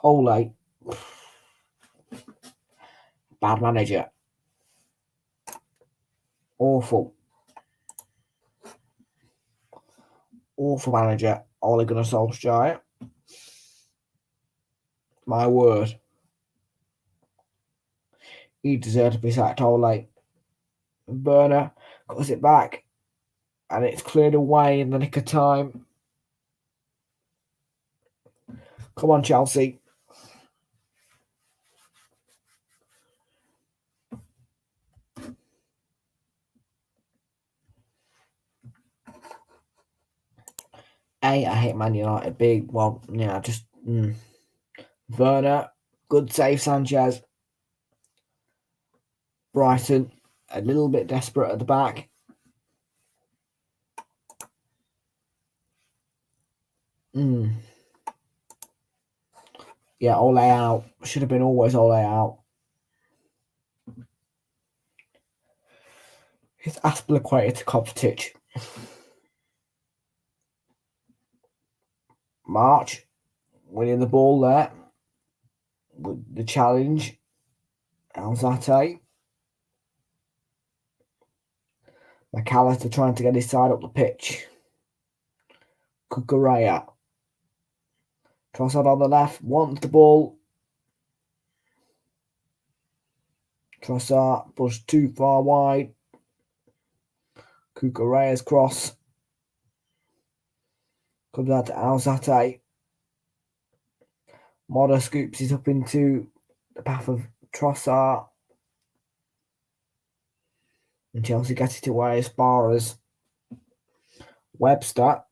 Ole. Bad manager. Awful. Awful manager. Ole Gunnar Solskjaer. My word. He deserved to be sacked. Ole. Werner cuts it back. And it's cleared away in the nick of time. Come on, Chelsea. I hate Man United. Big, well, yeah, just Werner, good save, Sanchez. Brighton, a little bit desperate at the back. Yeah, Ole out. Should have been always Ole out. It's Aspilicueta to Kovacic. March, winning the ball there. With the challenge. Alzate. McAllister trying to get his side up the pitch. Cucurella. Trossard on the left, wants the ball. Trossard pushed too far wide. Cucurella's cross. Comes out to Alzate. Modder scoops it up into the path of Trossard. And Chelsea gets it away as far as Webster.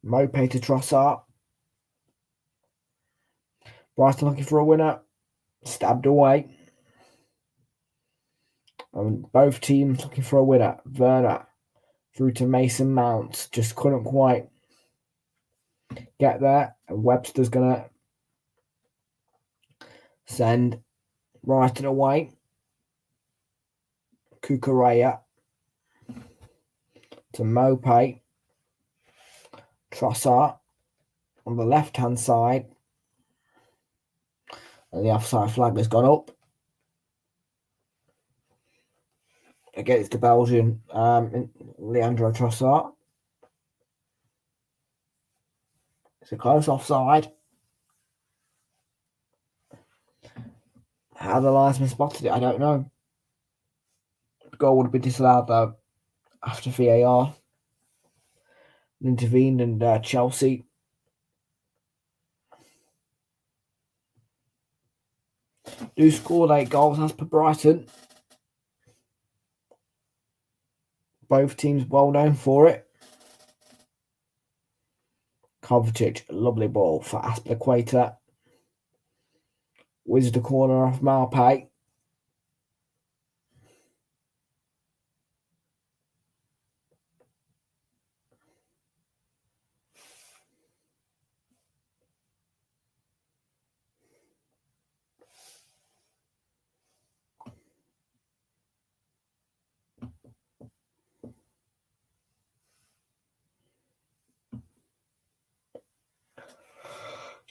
Mope to Trossard. Brighton looking for a winner. Stabbed away. And both teams looking for a winner. Werner through to Mason Mount. Just couldn't quite get there. And Webster's going to send Brighton away. Cucurella to Mope. Trossard on the left-hand side. And the offside flag has gone up against the Belgian Leandro Trossard. It's a close offside. How the linesman spotted it, I don't know. The goal would have been disallowed though after VAR intervened, and Chelsea do score 8 goals as per Brighton. Both teams well known for it. Kovacic, lovely ball for Aspilicueta. Whizzed the corner off Mope.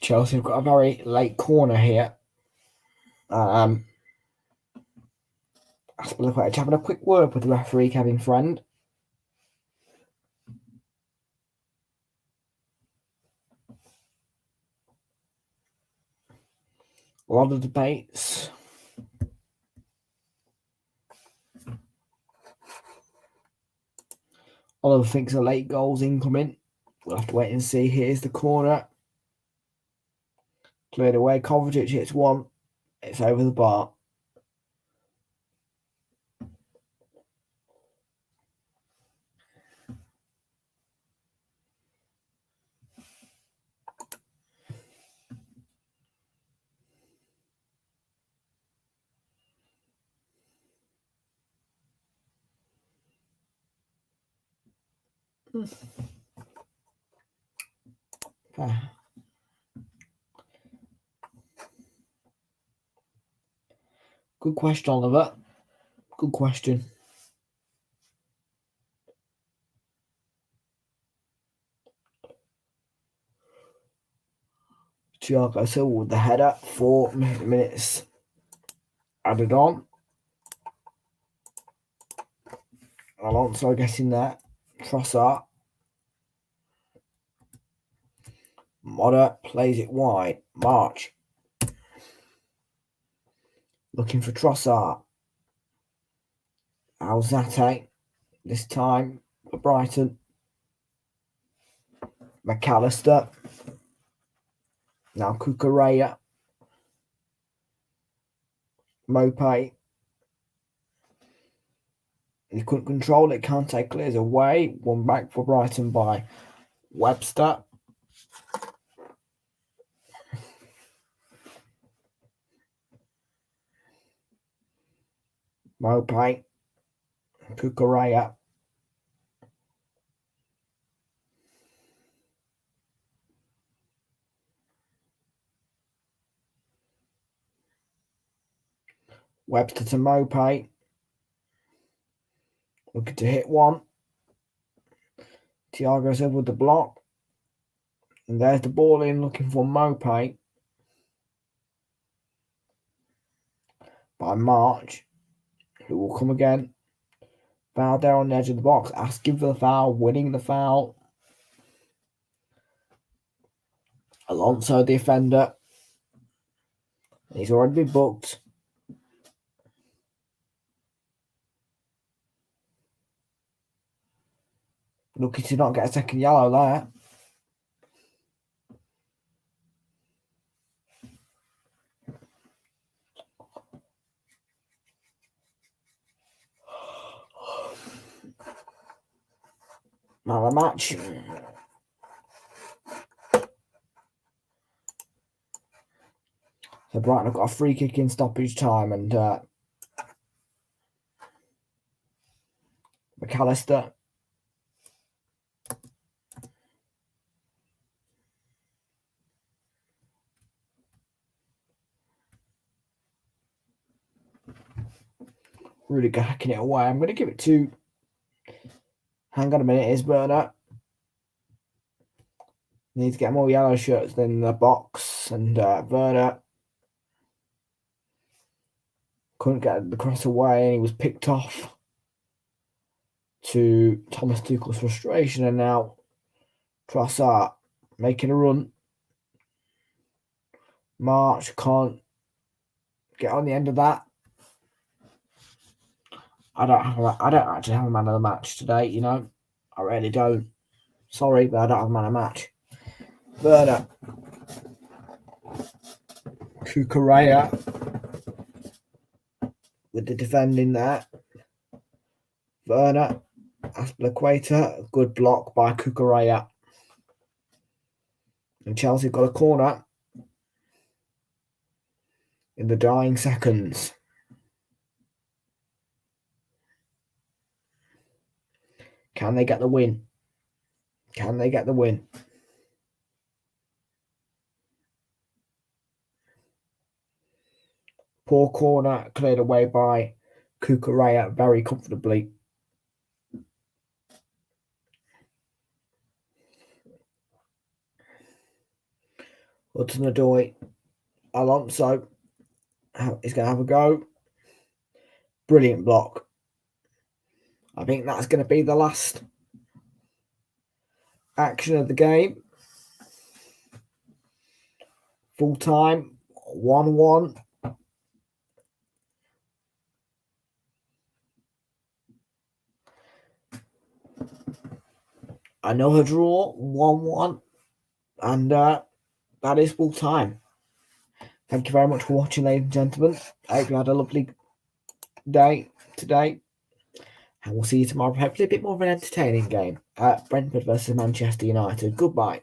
Chelsea have got a very late corner here. Aspilicueta having a quick word with the referee, Kevin Friend. A lot of debates. Oliver thinks a late goal's incoming. We'll have to wait and see. Here's the corner. Cleared away. Kovacic hits one. It's over the bar. Good question, Oliver. Good question. Thiago Silva with the header. 4 minutes added on. Alonso getting there. Trossard. Modder plays it wide. March. Looking for Trossard. Alzate. This time for Brighton. McAllister. Now Cucurella. Mopay. He couldn't control it. Kante clears away. One back for Brighton by Webster. Mopay. Cucurella. Webster to Mopay. Looking to hit one. Thiago Silva with the block. And there's the ball in, looking for Mopay. By March, who will come again. Foul there on the edge of the box. Asking for the foul. Winning the foul. Alonso, the offender. He's already been booked. Lucky to not get a second yellow there. Now the match. So Brighton have got a free kick in stoppage time, and McAllister. Rudiger hacking it away. I'm going to give it to... Hang on a minute, here's Werner. Needs to get more yellow shirts than the box, and Werner couldn't get the cross away, and he was picked off to Thomas Tuchel's frustration, and now Trossard making a run. March can't get on the end of that. I don't actually have a man of the match today, you know. I really don't. Sorry, but I don't have a man of the match. Werner. Cucurella with the defending there. Werner. Aspilicueta. Good block by Cucurella. And Chelsea got a corner in the dying seconds. Can they get the win? Can they get the win? Poor corner cleared away by Cucurella very comfortably. Hudson-Odoi. Alonso is going to have a go. Brilliant block. I think that's going to be the last action of the game. Full time, 1-1. Another draw, 1-1, and that is full time. Thank you very much for watching, ladies and gentlemen. I hope you had a lovely day today. And we'll see you tomorrow for hopefully a bit more of an entertaining game. Brentford versus Manchester United. Goodbye.